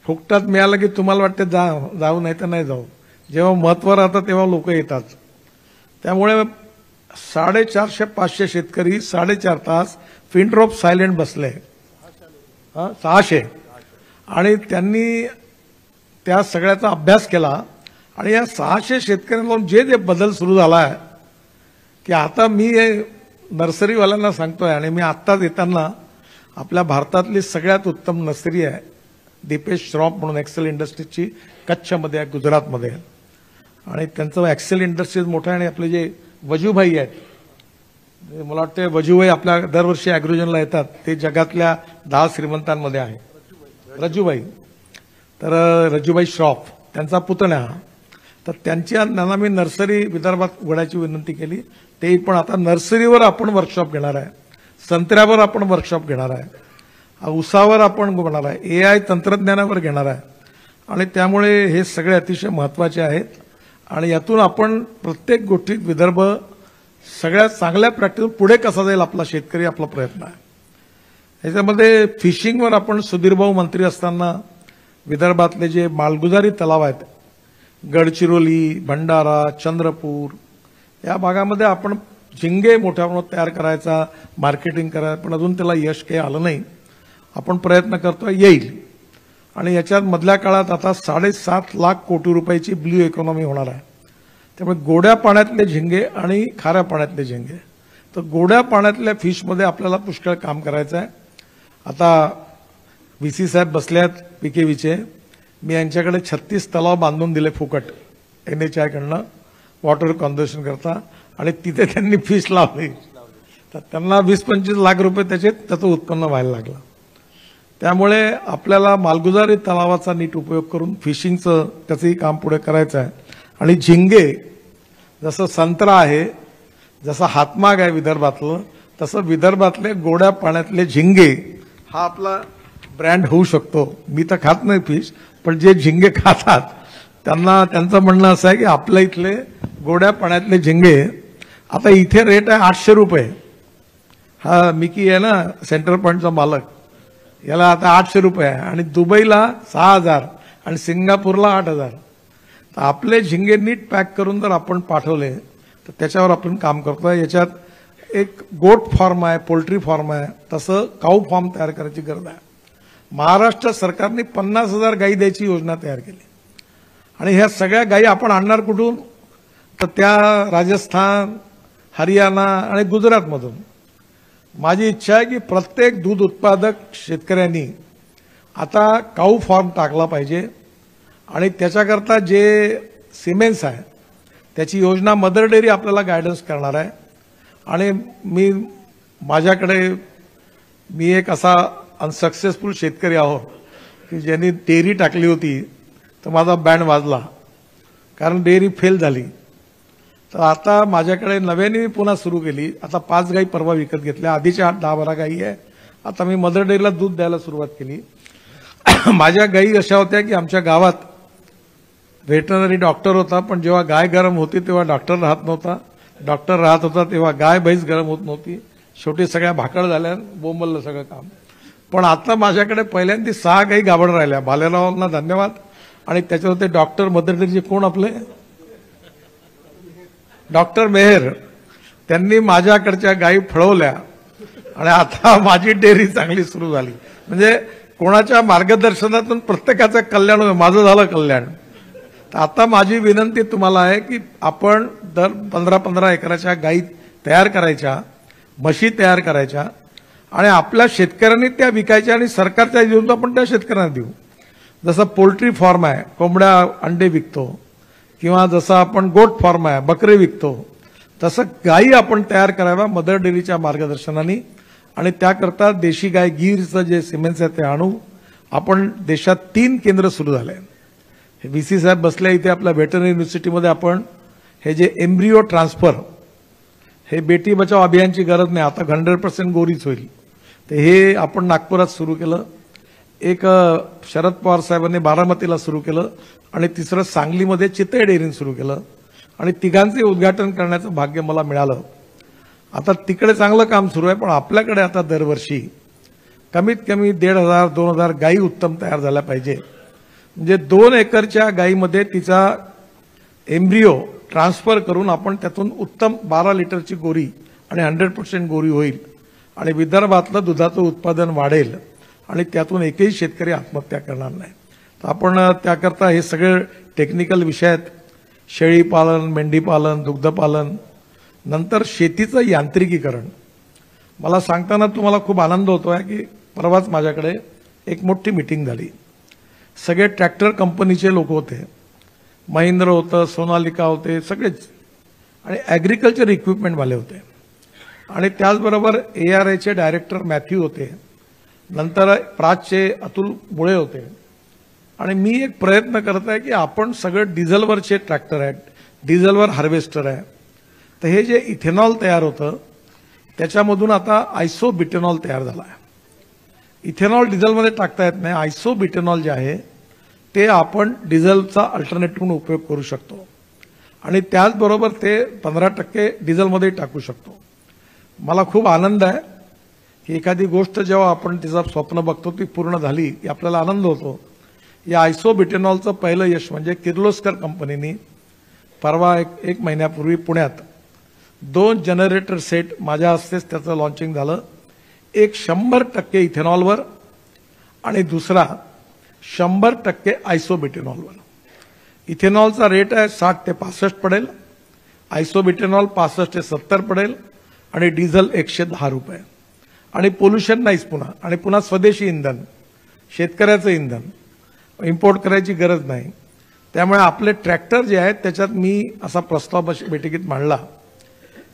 A: फुकटात मिळालं की तुम्हाला वाटतं जाऊ नाही तर नाही जाऊ. जेव्हा महत्व राहतं तेव्हा लोक येतात. त्यामुळे 450-500 शेतकरी 4.5 तास पिन ड्रॉप सायलेंट बसले. 600. आणि त्यांनी त्या सगळ्याचा अभ्यास केला. आणि या 600 शेतकऱ्यांना जे बदल सुरू झाला आहे की आता मी नर्सरीवाल्यांना सांगतोय आणि मी आत्ताच येताना आपल्या भारतातली सगळ्यात उत्तम नर्सरी आहे दीपेश श्रॉफ म्हणून एक्सेल इंडस्ट्रीजची कच्छमध्ये आहे, गुजरातमध्ये आहे. आणि त्यांचं एक्सेल इंडस्ट्रीज मोठं आहे. आणि आपले जे वजूभाई आहेत, मला वाटतं वजूभाई आपल्या दरवर्षी ॲग्रोजनला येतात, ते जगातल्या 10 श्रीमंतांमध्ये आहे. रजूभाई, तर रजूभाई श्रॉफ त्यांचा पुतण्या, तर त्यांना मी नर्सरी विदर्भात उघडायची विनंती केली. ते पण आता नर्सरीवर आपण वर्कशॉप घेणार आहे, संत्र्यावर आपण वर्कशॉप घेणार आहे, ऊसावर आपण घेणार आहे, AI तंत्रज्ञानावर घेणार आहे. आणि त्यामुळे हे सगळे अतिशय महत्त्वाचे आहेत. आणि यातून आपण प्रत्येक गोष्टीत विदर्भ सगळ्यात चांगल्या प्रॅक्टिस पुढे कसा जाईल आपला शेतकरी आपला प्रयत्न आहे. याच्यामध्ये फिशिंगवर आपण सुधीरभाऊ मंत्री असताना विदर्भातले जे मालगुजारी तलाव आहेत, गडचिरोली, भंडारा, चंद्रपूर या भागामध्ये आपण झिंगे मोठ्या प्रमाणात तयार करायचा, मार्केटिंग करायचं, पण अजून त्याला यश काही आलं नाही. आपण प्रयत्न करतोय, येईल. आणि याच्यात मधल्या काळात आता 7.5 लाख कोटी रुपयाची ब्ल्यू इकॉनॉमी होणार आहे. त्यामुळे गोड्या पाण्यातले झिंगे आणि खाऱ्या पाण्यातले झिंगे, तर गोड्या पाण्यातल्या फिशमध्ये आपल्याला पुष्कळ काम करायचं आहे. आता VC साहेब बसले आहेत PKVचे, मी यांच्याकडे 36 तलाव बांधून दिले फुकट NHI कडनं वॉटर कॉन्झर्वेशन करता. आणि तिथे त्यांनी फिश लावली, तर त्यांना 20-25 लाख रुपये त्याचं उत्पन्न व्हायला लागलं. त्यामुळे आपल्याला मालगुजारी तलावाचा नीट उपयोग करून फिशिंगचं त्याचंही काम पुढे करायचं आहे. आणि झिंगे, जसं संत्रा आहे, जसं हातमाग आहे विदर्भातलं, तसं विदर्भातले गोड्या पाण्यातले झिंगे हा आपला ब्रँड होऊ शकतो. मी तर खात नाही फिश, पण जे झिंगे खातात त्यांचं म्हणणं असं आहे की आपल्या इथले गोड्या पाण्यातले झिंगे, आता इथे रेट आहे 800 रुपये. हा मिकी आहे ना सेंटर पॉईंटचा मालक, याला आता 800 रुपये आहे. आणि दुबईला 6000 आणि सिंगापूरला 8000. तर आपले झिंगे नीट पॅक करून जर आपण पाठवले तर त्याच्यावर आपण काम करतोय. याच्यात एक गोट फार्म आहे, पोल्ट्री फार्म आहे, तसं काऊ फार्म तयार करायची गरज आहे. महाराष्ट्र सरकारने 50,000 गायी द्यायची योजना तयार केली. आणि ह्या सगळ्या गायी आपण आणणार कुठून, तर त्या राजस्थान, हरियाणा आणि गुजरातमधून. माझी इच्छा आहे की प्रत्येक दूध उत्पादक शेतकऱ्यांनी आता काऊ फार्म टाकला पाहिजे. आणि त्याच्याकरता जे सिमेंट्स आहे त्याची योजना मदर डेअरी आपल्याला गायडन्स करणार आहे. आणि मी एक असा अनसक्सेसफुल शेतकरी आहोत की ज्यांनी डेअरी टाकली होती तर माझा बँड वाजला, कारण डेअरी फेल झाली. तर आता माझ्याकडे नव्याने पुन्हा सुरू केली. आता 5 गायी परवा विकत घेतल्या, आधीच्या 10-12 गायी आहे. आता मी मदर डेअरीला दूध द्यायला सुरुवात केली. माझ्या गायी अशा होत्या की आमच्या गावात व्हेटरनरी डॉक्टर होता, पण जेव्हा गाय गरम होती तेव्हा डॉक्टर राहत नव्हता, डॉक्टर राहत होता तेव्हा गाय म्हैस गरम होत नव्हती. शेवटी सगळ्या भाकड झाल्या, बोंबललं सगळं काम. पण आता माझ्याकडे पहिल्यांदा 6 गायी गाभण राहिल्या. भालेरावांना धन्यवाद. आणि त्याच्यावर ते डॉक्टर मदर डेअरीचे कोण आपले डॉक्टर मेहर, त्यांनी माझ्याकडच्या गायी फळवल्या आणि आता माझी डेअरी चांगली सुरू झाली. म्हणजे कोणाच्या मार्गदर्शनातून प्रत्येकाचं कल्याण होतं, माझं झालं कल्याण. तर आता माझी विनंती तुम्हाला आहे की आपण दर 15-15 एकराच्या गायी तयार करायच्या, म्हशी तयार करायच्या आणि आपल्या शेतकऱ्यांनी त्या विकायच्या आणि सरकारच्या देऊन आपण त्या शेतकऱ्यांना देऊ. जसं पोल्ट्री फार्म आहे, कोंबड्या अंडे विकतो, किंवा जसं आपण गोट फार्म आहे, बकरे विकतो, तसं गायी आपण तयार कराव्या मदर डेअरीच्या मार्गदर्शनाने. आणि त्याकरता देशी गाय गीरचं जे सिमेंट्स आहे ते आणू. आपण देशात 3 केंद्र सुरू झाले. VC साहेब बसल्या इथे आपल्या व्हेटरनरी युनिव्हर्सिटीमध्ये आपण हे जे एम्ब्रिओ ट्रान्सफर, हे बेटी बचाव अभियानची गरज नाही, आता 100% गोरीच होईल. तर हे आपण नागपुरात सुरू केलं. एक शरद पवार साहेबांनी बारामतीला सुरू केलं आणि तिसरं सांगलीमध्ये चितळे डेअरीने सुरू केलं. आणि तिघांचे उद्घाटन करण्याचं भाग्य मला मिळालं. आता तिकडे चांगलं काम सुरू आहे, पण आपल्याकडे आता दरवर्षी कमीत कमी 1,500-2,000 गायी उत्तम तयार झाल्या पाहिजे. म्हणजे 2 एकरच्या गायीमध्ये तिचा एम्ब्रिओ ट्रान्सफर करून आपण त्यातून उत्तम 12 लिटरची गोरी आणि 100% गोरी होईल. आणि विदर्भातलं दुधाचं उत्पादन वाढेल आणि त्यातून एकही शेतकरी आत्महत्या करणार नाही. तर आपण त्याकरता हे सगळे टेक्निकल विषय आहेत. शेळीपालन, मेंढीपालन, दुग्धपालन, नंतर शेतीचं यांत्रिकीकरण. मला सांगताना तुम्हाला खूप आनंद होतोय की परवाच माझ्याकडे एक मोठी मीटिंग झाली. सगळे ट्रॅक्टर कंपनीचे लोक होते, महिंद्र होतं, सोनालिका होते, सगळेच, आणि ॲग्रिकल्चर इक्विपमेंटवाले होते, आणि त्याचबरोबर ARIचे डायरेक्टर मॅथ्यू होते, नंतर प्राजचे अतुल मुळे होते. आणि मी एक प्रयत्न करत आहे की आपण सगळे डिझेलवरचे ट्रॅक्टर आहेत, डिझेलवर हार्वेस्टर आहे, तर हे जे इथेनॉल तयार होतं त्याच्यामधून आता आयसोब्युटेनॉल तयार झाला आहे. इथेनॉल डिझेलमध्ये टाकता येत नाही, आयसोब्युटेनॉल जे आहे ते आपण डिझेलचा अल्टरनेटिव्ह म्हणून उपयोग करू शकतो, आणि त्याचबरोबर ते 15% डिझेलमध्ये टाकू शकतो. मला खूप आनंद आहे की एखादी गोष्ट जेव्हा आपण तिचं स्वप्न बघतो ती पूर्ण झाली की आपल्याला आनंद होतो. या आयसोब्युटेनॉलचं पहिलं यश म्हणजे किर्लोस्कर कंपनीने परवा एक महिन्यापूर्वी पुण्यात 2 जनरेटर सेट माझ्या हस्तेच त्याचं लॉन्चिंग झालं. एक 100% इथेनॉलवर आणि दुसरा 100% आयसोब्युटेनॉलवर. इथेनॉलचा रेट आहे 60 ते 65 पडेल, आयसोब्युटेनॉल 65 ते 70 पडेल, आणि डिझेल 110 रुपये, आणि पोल्युशन नाहीच पुन्हा, आणि पुन्हा स्वदेशी इंधन, शेतकऱ्याचं इंधन, इम्पोर्ट करायची गरज नाही. त्यामुळे आपले ट्रॅक्टर जे आहेत त्याच्यात मी असा प्रस्ताव बैठकीत मांडला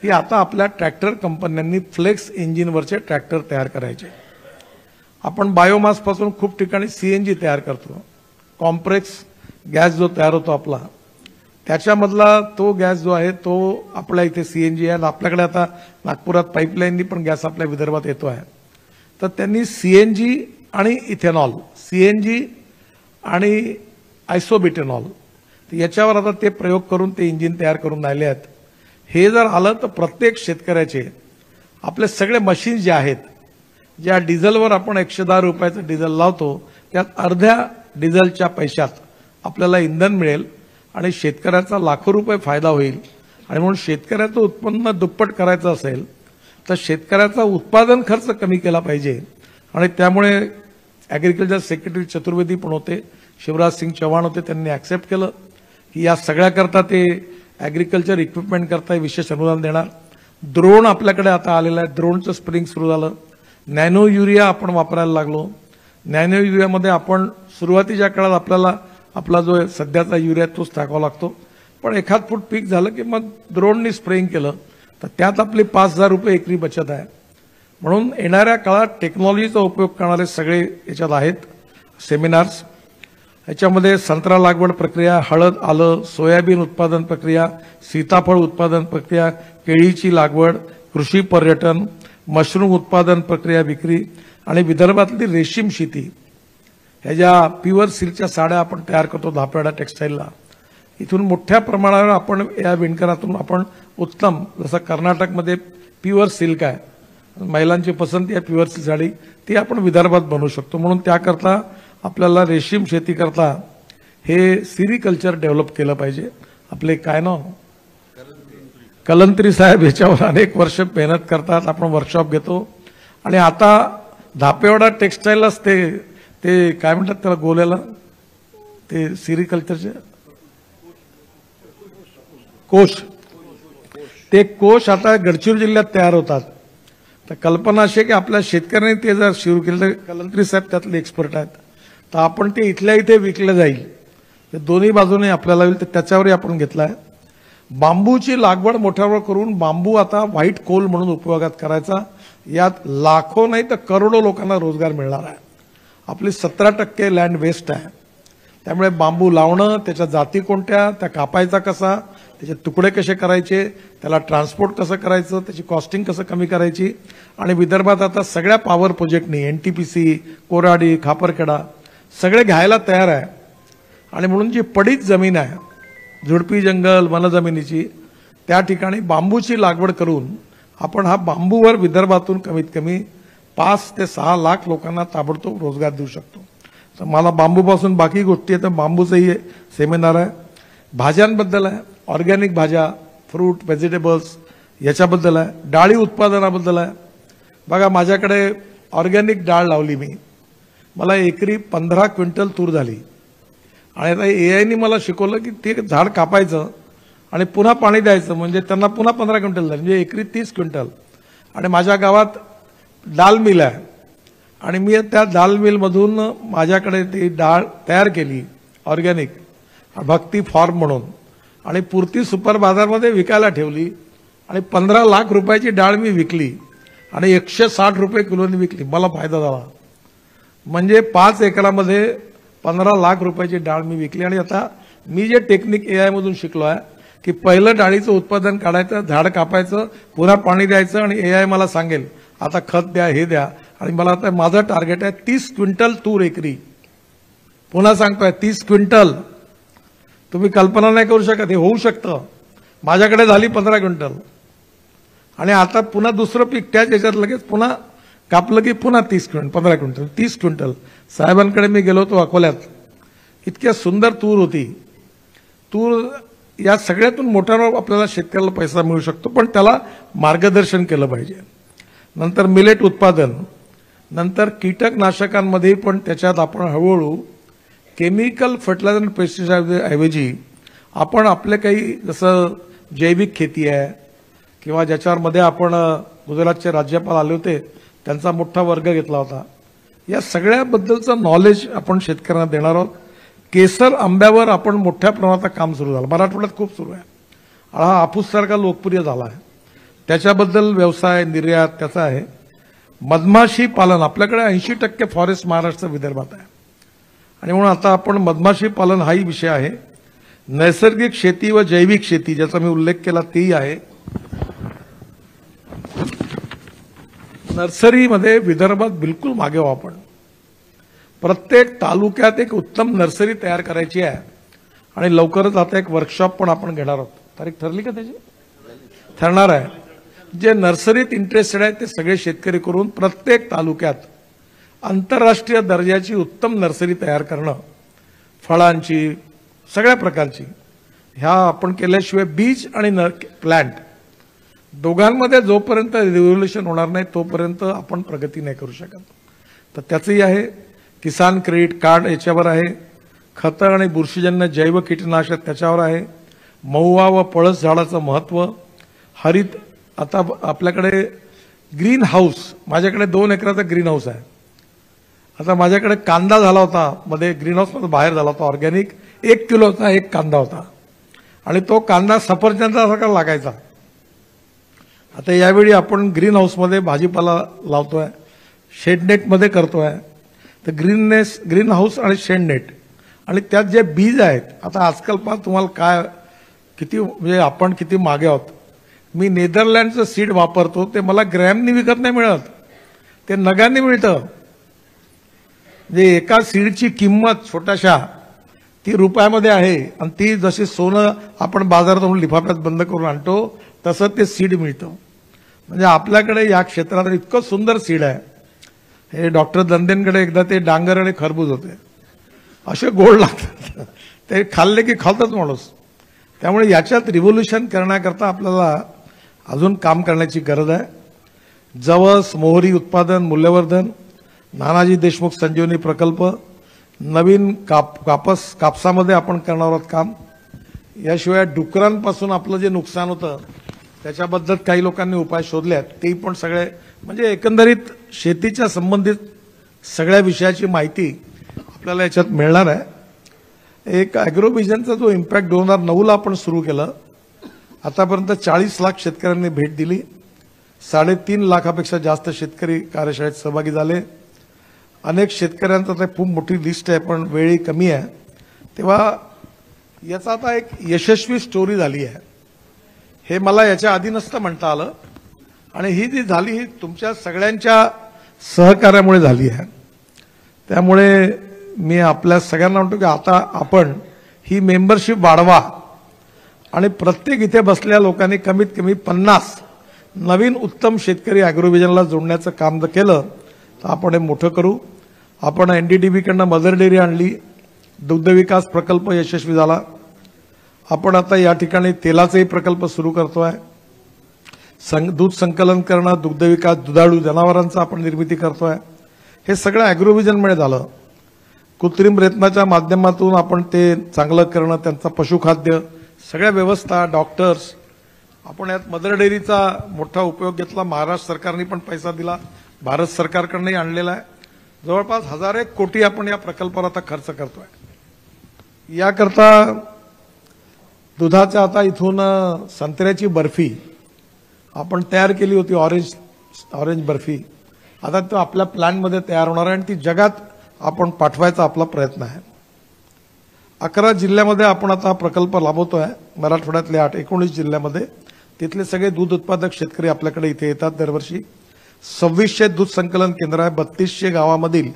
A: की आता आपल्या ट्रॅक्टर कंपन्यांनी फ्लेक्स इंजिनवरचे ट्रॅक्टर तयार करायचे. आपण बायोमासपासून खूप ठिकाणी CNG तयार करतो. कॉम्प्रेक्स गॅस जो तयार होतो आपला, त्याच्यामधला तो गॅस जो आहे तो आपल्या इथे CNG आहे. आपल्याकडे आता नागपुरात पाईपलाईननी पण गॅस आपल्या विदर्भात येतो आहे. तर त्यांनी CNG आणि इथेनॉल, CNG आणि आयसोब्युटेनॉल, याच्यावर आता ते प्रयोग करून ते इंजिन तयार करून राहिले आहेत. हे जर आलं तर प्रत्येक शेतकऱ्याचे आपले सगळे मशीन्स जे आहेत, ज्या डिझेलवर आपण 110 रुपयाचं डिझेल लावतो, त्यात अर्ध्या डिझेलच्या पैशात आपल्याला इंधन मिळेल आणि शेतकऱ्याचा लाखो रुपये फायदा होईल. आणि म्हणून शेतकऱ्याचं उत्पन्न दुप्पट करायचं असेल तर शेतकऱ्याचा उत्पादन खर्च कमी केला पाहिजे. आणि त्यामुळे ॲग्रिकल्चर सेक्रेटरी चतुर्वेदी पण होते, शिवराज सिंग चौहान होते, त्यांनी ॲक्सेप्ट केलं की या सगळ्याकरता ते ॲग्रिकल्चर इक्विपमेंट करता विशेष अनुदान देणार. ड्रोन आपल्याकडे आता आलेलं आहे, ड्रोनचं स्प्रिंग सुरू झालं. नॅनो युरिया आपण वापरायला लागलो. नॅनो युरियामध्ये आपण सुरुवातीच्या काळात आपल्याला आपला जो सध्याचा युरिया तोच टाकावा लागतो, पण एखाद फूट पीक झालं की मग ड्रोननी स्प्रेइंग केलं तर त्यात आपली 5,000 रुपये एकरी बचत आहे. म्हणून येणाऱ्या काळात टेक्नॉलॉजीचा उपयोग करणारे सगळे याच्यात आहेत सेमिनार्स. याच्यामध्ये संत्रा लागवड प्रक्रिया, हळद, आलं, सोयाबीन उत्पादन प्रक्रिया, सीताफळ उत्पादन प्रक्रिया, केळीची लागवड, कृषी पर्यटन, मशरूम उत्पादन प्रक्रिया विक्री, आणि विदर्भातली रेशीम शेती. ह्या ज्या प्युअर सिल्कच्या साड्या आपण तयार करतो धापेवाडा टेक्सटाईलला, इथून मोठ्या प्रमाणावर आपण या विणकरातून आपण उत्तम, जसं कर्नाटकमध्ये प्युअर सिल्क आहे, महिलांची पसंती आहे प्युअर सिल्क साडी, ती आपण विदर्भात बनवू शकतो. म्हणून त्याकरता आपल्याला रेशीम शेती करता हे सिरिकल्चर डेव्हलप केलं पाहिजे. आपले काय नाव कलंत्री साहेब याच्यावर अनेक वर्ष मेहनत करतात. आपण वर्कशॉप घेतो, आणि आता धापेवाडा टेक्सटाईललाच ते काय म्हणतात त्याला गोल्याला, ते सिरिकल्चरचे कोश, ते कोश आता गडचिरोली जिल्ह्यात तयार होतात. तर कल्पना अशी आहे की आपल्या शेतकऱ्यांनी ते जर सुरू केलं तर कलंत्री साहेब त्यातले एक्सपर्ट आहेत, तर आपण ते इथल्या इथे विकलं जाईल. ते दोन्ही बाजूने आपल्याला होईल, तर त्याच्यावरही आपण घेतलाय. बांबूची लागवड मोठ्यावर करून बांबू आता व्हाईट कोल म्हणून उपयोगात करायचा. यात लाखो नाही तर करोडो लोकांना रोजगार मिळणार आहे. आपली 17% लँड वेस्ट आहे. त्यामुळे बांबू लावणं, त्याच्या जाती कोणत्या, त्या कापायचा कसा, त्याचे तुकडे कसे करायचे, त्याला ट्रान्सपोर्ट कसं करायचं, त्याची कॉस्टिंग कसं कमी करायची. आणि विदर्भात आता सगळ्या पॉवर प्रोजेक्टनी NTPC, कोराडी, खापरखेडा सगळे घ्यायला तयार आहे. आणि म्हणून जी पडीत जमीन आहे, झुडपी जंगल वनजमिनीची, त्या ठिकाणी बांबूची लागवड करून आपण हा बांबूवर विदर्भातून कमीत कमी 5 ते 6 लाख लोकांना ताबडतोब रोजगार देऊ शकतो. तर मला बांबूपासून बाकी गोष्टी आहेत, तर बांबूचंही सेमिनार आहे. भाज्यांबद्दल आहे, ऑर्गॅनिक भाज्या, फ्रूट, व्हेजिटेबल्स याच्याबद्दल आहे. डाळी उत्पादनाबद्दल आहे. बघा माझ्याकडे ऑर्गॅनिक डाळ लावली मी, मला एकरी 15 क्विंटल तूर झाली. आणि आता AIने मला शिकवलं की ते झाड कापायचं आणि पुन्हा पाणी द्यायचं, म्हणजे त्यांना पुन्हा 15 क्विंटल झाली, म्हणजे एकरी 30 क्विंटल. आणि माझ्या गावात डाळ मिल आहे आणि मी त्या डाळ मिलमधून माझ्याकडे ती डाळ तयार केली ऑर्गॅनिक भक्ती फार्म म्हणून आणि पुरती सुपर बाजारमध्ये विकायला ठेवली आणि 15 लाख रुपयाची डाळ मी विकली आणि 160 रुपये किलोनी विकली. मला फायदा झाला. म्हणजे 5 एकरामध्ये 15 लाख रुपयाची डाळ मी विकली. आणि आता मी जे टेक्निक AI मधून शिकलो आहे की पहिलं डाळीचं उत्पादन काढायचं, झाड कापायचं, पुन्हा पाणी द्यायचं आणि AI मला सांगेल आता खत द्या, हे द्या. आणि मला आता माझं टार्गेट आहे 30 क्विंटल तूर एकरी. पुन्हा सांगतोय 30 क्विंटल. तुम्ही कल्पना नाही करू शकत, हे होऊ शकतं. माझ्याकडे झाली 15 क्विंटल आणि आता पुन्हा दुसरं पीक त्याच याच्यात लगेच पुन्हा कापलं की पुन्हा 15 क्विंटल 30 क्विंटल. साहेबांकडे मी गेलो होतो अकोल्यात. इतक्या सुंदर तूर होती. तूर या सगळ्यातून मोठा आपल्याला शेतकऱ्याला पैसा मिळू शकतो, पण त्याला मार्गदर्शन केलं पाहिजे. नंतर मिलेट उत्पादन, नंतर कीटकनाशकांमध्ये पण त्याच्यात आपण हळूहळू केमिकल फर्टिलायझर आणि पेस्टिसाइड ऐवजी आपण आपले काही जसं जैविक खेती आहे किंवा ज्याच्यामध्ये आपण गुजरातचे राज्यपाल आले होते त्यांचा मोठा वर्ग घेतला होता. या सगळ्याबद्दलचं नॉलेज आपण शेतकऱ्यांना देणार आहोत. केसर आंब्यावर आपण मोठ्या प्रमाणात काम सुरू झालं. मराठवाड्यात खूप सुरू आहे. हा हापूससारखा लोकप्रिय झाला आहे. त्याच्याबद्दल व्यवसाय निर्यात त्याचा आहे. मधमाशी पालन आपल्याकडे 80% फॉरेस्ट महाराष्ट्र विदर्भात आहे आणि म्हणून आता आपण मधमाशी पालन हाही विषय आहे. नैसर्गिक शेती व जैविक शेती ज्याचा मी उल्लेख केला तेही आहे. नर्सरीमध्ये विदर्भात बिलकुल मागे व्हा. आपण प्रत्येक तालुक्यात एक उत्तम नर्सरी तयार करायची आहे आणि लवकरच आता एक वर्कशॉप पण आपण घेणार आहोत. तारीख ठरली का त्याची? ठरणार आहे. जे नर्सरीत इंटरेस्टेड आहेत ते सगळे शेतकरी करून प्रत्येक तालुक्यात आंतरराष्ट्रीय दर्जाची उत्तम नर्सरी तयार करणं, फळांची सगळ्या प्रकारची. ह्या आपण केल्याशिवाय बीज आणि प्लांट दोघांमध्ये जोपर्यंत रिव्होल्युशन होणार नाही तोपर्यंत आपण प्रगती नाही करू शकत. तर त्याचंही आहे. किसान क्रेडिट कार्ड याच्यावर आहे. खतं आणि बुरशीजन्य जैव कीटनाशक त्याच्यावर आहे. महुआ व पळस झाडाचं महत्त्व. हरित आता आपल्याकडे ग्रीन हाऊस, माझ्याकडे 2 एकराचा ग्रीन हाऊस आहे. आता माझ्याकडे कांदा झाला होता मध्ये, ग्रीन हाऊसमध्ये बाहेर झाला होता ऑर्गॅनिक. 1 किलोचा एक कांदा होता आणि तो कांदा सफरचंदासारखा लागायचा. आता यावेळी आपण ग्रीन हाऊसमध्ये भाजीपाला लावतोय, शेडनेटमध्ये करतोय. तर ग्रीन हाऊस आणि शेडनेट आणि त्यात जे बीज आहेत. आता आजकाल पहा तुम्हाला काय किती म्हणजे आपण किती मागे आहोत. मी नेदरलँडचं सीड वापरतो ते मला ग्रॅमनी विकत नाही मिळत, ते नगांनी मिळतं. म्हणजे एका सीडची किंमत छोट्याशा ती रुपयामध्ये आहे आणि ती जशी सोनं आपण बाजारातून लिफाफ्यात बंद करून आणतो तसं ते सीड मिळतं. म्हणजे आपल्याकडे या क्षेत्रात इतकं सुंदर सीड आहे. हे डॉक्टर दंदेंकडे एकदा ते डांगर आणि खरबूज होते, असे गोड लागतात. ते खाल्ले की खालतच माणूस. त्यामुळे याच्यात रिव्होल्युशन करण्याकरता आपल्याला अजून काम करण्याची गरज आहे. जवस मोहरी उत्पादन मूल्यवर्धन, नानाजी देशमुख संजीवनी प्रकल्प, नवीन कापसामध्ये आपण करणार आहोत काम. याशिवाय डुकरांपासून आपलं जे नुकसान होतं त्याच्याबद्दल काही लोकांनी उपाय शोधले आहेत. तेही पण सगळे म्हणजे एकंदरीत शेतीच्या संबंधित सगळ्या विषयाची माहिती आपल्याला याच्यात मिळणार आहे. एक ॲग्रोव्हिजनचा जो इम्पॅक्ट 2009ला आपण सुरू केलं, आतापर्यंत 40 लाख शेतकऱ्यांनी भेट दिली. 3.5 लाखापेक्षा जास्त शेतकरी कार्यशाळेत सहभागी झाले. अनेक शेतकऱ्यांचं ते खूप मोठी लिस्ट आहे पण वेळही कमी आहे. तेव्हा याचा आता एक यशस्वी स्टोरी झाली आहे. हे मला याच्या आधी नसतं म्हणता आलं आणि ही जी झाली ही तुमच्या सगळ्यांच्या सहकार्यामुळे झाली आहे. त्यामुळे मी आपल्या सगळ्यांना म्हणतो की आता आपण ही मेंबरशिप वाढवा आणि प्रत्येक इथे बसलेल्या लोकांनी कमीत कमी 50 नवीन उत्तम शेतकरी ॲग्रोव्हिजनला जोडण्याचं काम जर केलं तर आपण हे मोठं करू. आपण NDDB कडनं मदर डेअरी आणली, दुग्ध विकास प्रकल्प यशस्वी झाला. आपण आता या ठिकाणी तेलाचाही प्रकल्प सुरू करतोय. दूध संकलन करणं, दुग्ध विकास, दुधाळू जनावरांचा आपण निर्मिती करतोय. हे सगळं ॲग्रोव्हिजनमुळे झालं. कृत्रिम रेतनाच्या माध्यमातून आपण ते चांगलं करणं, त्यांचा पशुखाद्य सगळ्या व्यवस्था, डॉक्टर्स. आपण यात मदर डेअरीचा मोठा उपयोग घेतला. महाराष्ट्र सरकारने पण पैसा दिला. भारत सरकारकडूनही आणलेला आहे. जवळपास 1001 कोटी आपण या प्रकल्पावर आता खर्च करतोय. याकरता दुधाच्या आता इथून संत्र्याची बर्फी आपण तयार केली होती, ऑरेंज बर्फी. आता तो आपल्या प्लॅनमध्ये तयार होणार आहे आणि ती जगात आपण पाठवायचा आपला प्रयत्न आहे. 11 जिल्ह्यामध्ये आपण आता हा प्रकल्प राबवतोय. मराठवाड्यातले 19 जिल्ह्यामध्ये. तिथले सगळे दूध उत्पादक शेतकरी आपल्याकडे इथे येतात दरवर्षी. 2600 दूध संकलन केंद्र आहे. 3200 गावामधील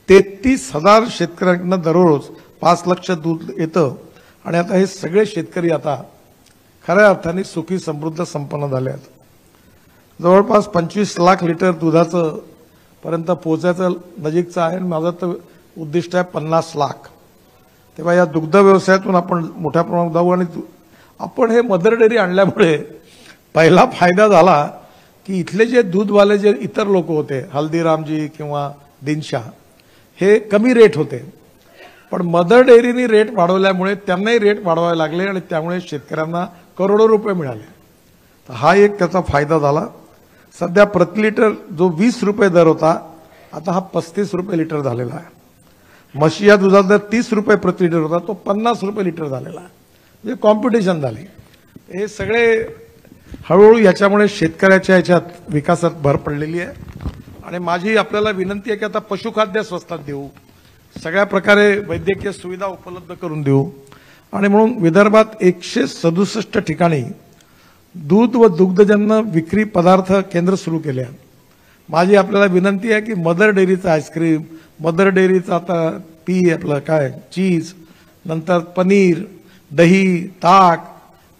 A: 33,000 शेतकऱ्यांना दररोज 5 लाख दूध येतं. आणि आता हे सगळे शेतकरी आता खऱ्या अर्थाने सुखी समृद्ध संपन्न झाले आहेत. जवळपास 25 लाख लिटर दुधाचं पर्यंत पोहोचायचं नजीकचं आहे. माझं तर उद्दिष्ट आहे 50 लाख. तेव्हा या दुग्ध व्यवसायातून आपण मोठ्या प्रमाणात जाऊ. आणि आपण हे मदर डेअरी आणल्यामुळे पहिला फायदा झाला की इथले जे दूधवाले जे इतर लोक होते, हल्दीरामजी किंवा दिनशाह, हे कमी रेट होते. पण मदर डेअरीनी रेट वाढवल्यामुळे त्यांनाही रेट वाढवावे लागले आणि त्यामुळे शेतकऱ्यांना करोडो रुपये मिळाले. तर हा एक त्याचा फायदा झाला. सध्या प्रति लिटर जो 20 रुपये दर होता, आता हा 35 रुपये लिटर झालेला आहे. म्हशी या दुधाचा दर 30 रुपये प्रति लिटर होता, तो 50 रुपये लिटर झालेला आहे. म्हणजे कॉम्पिटिशन झाली. हे सगळे हळूहळू याच्यामुळे शेतकऱ्याच्या याच्यात विकासात भर पडलेली आहे. आणि माझी आपल्याला विनंती आहे की आता पशुखाद्य स्वस्तात देऊ, सगळ्या प्रकारे वैद्यकीय सुविधा उपलब्ध करून देऊ. आणि म्हणून विदर्भात 167 ठिकाणी दूध व दुग्धजन्य विक्री पदार्थ केंद्र सुरू केले आहे. माझी आपल्याला विनंती आहे की मदर डेअरीचं आईस्क्रीम, मदर डेअरीचं आता आपलं काय चीज, नंतर पनीर, दही, ताक,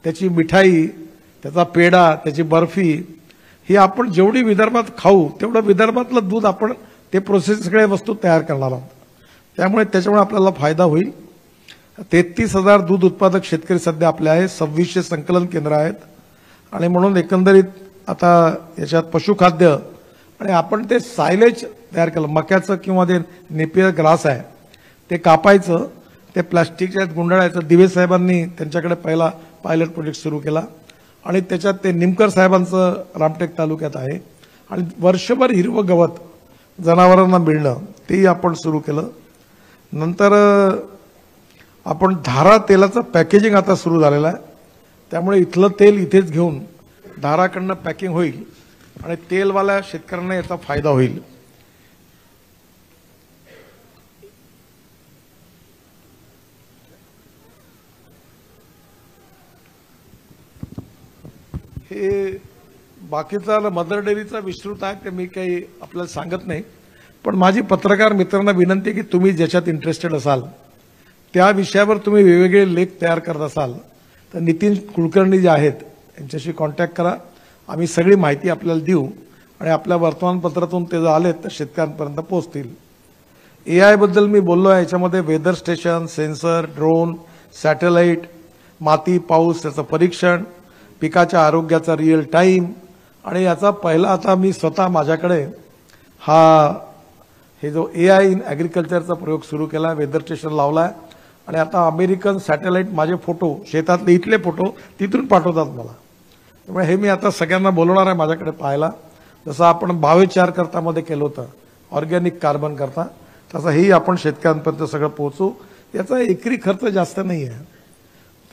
A: त्याची मिठाई, त्याचा पेढा, त्याची बर्फी, ही आपण जेवढी विदर्भात खाऊ तेवढं विदर्भातलं दूध आपण ते प्रोसेस सगळ्या वस्तू तयार करणार आहोत. त्यामुळे त्याच्यामुळे आपल्याला फायदा होईल. 33,000 दूध उत्पादक शेतकरी सध्या आपले आहेत. 2600 संकलन केंद्र आहेत. आणि म्हणून एकंदरीत आता याच्यात पशुखाद्य आणि आपण ते सायलेज तयार केलं. मक्याचं किंवा ते नेपियर ग्रास आहे ते कापायचं, ते प्लास्टिकच्या गुंडाळायचं. दिवे साहेबांनी त्यांच्याकडे पहिला पायलट प्रोजेक्ट सुरू केला आणि त्याच्यात ते निमकर साहेबांचं रामटेक तालुक्यात आहे. आणि वर्षभर हिरवं गवत जनावरांना मिळणं तेही आपण सुरू केलं. नंतर आपण धारा तेलाचं पॅकेजिंग आता सुरू झालेलं आहे. त्यामुळे इथलं तेल इथेच घेऊन धाराकडनं पॅकिंग होईल आणि तेलवाल्या शेतकऱ्यांना याचा फायदा होईल. हे बाकीचा मदर डेअरीचा विस्तृत आहे, ते मी काही आपल्याला सांगत नाही. पण माझी पत्रकार मित्रांना विनंती आहे की तुम्ही ज्याच्यात इंटरेस्टेड असाल त्या विषयावर तुम्ही वेगवेगळे लेख तयार करत असाल तर नितीन कुलकर्णी जे आहेत यांच्याशी कॉन्टॅक्ट करा. आम्ही सगळी माहिती आपल्याला देऊ आणि आपल्या वर्तमानपत्रातून ते जर आलेत तर शेतकऱ्यांपर्यंत पोहोचतील. AI बद्दल मी बोललो आहे. याच्यामध्ये weather station, sensor, drone, satellite, माती, पाऊस त्याचं परीक्षण, पिकाच्या आरोग्याचा रिअल टाईम. आणि याचा पहिला आता मी स्वतः माझ्याकडे हे जो AI इन ॲग्रिकल्चरचा प्रयोग सुरू केला, वेदर स्टेशन लावला आहे. आणि आता अमेरिकन सॅटेलाइट माझे फोटो, शेतातले इथले फोटो तिथून पाठवतात मला. त्यामुळे हे मी आता सगळ्यांना बोलवणार आहे माझ्याकडे पाहायला. जसं आपण भावेचार करतामध्ये केलं होतं ऑर्गॅनिक कार्बन करता, तसं हेही आपण शेतकऱ्यांपर्यंत सगळं पोहोचू. याचा एकरी खर्च जास्त नाही आहे,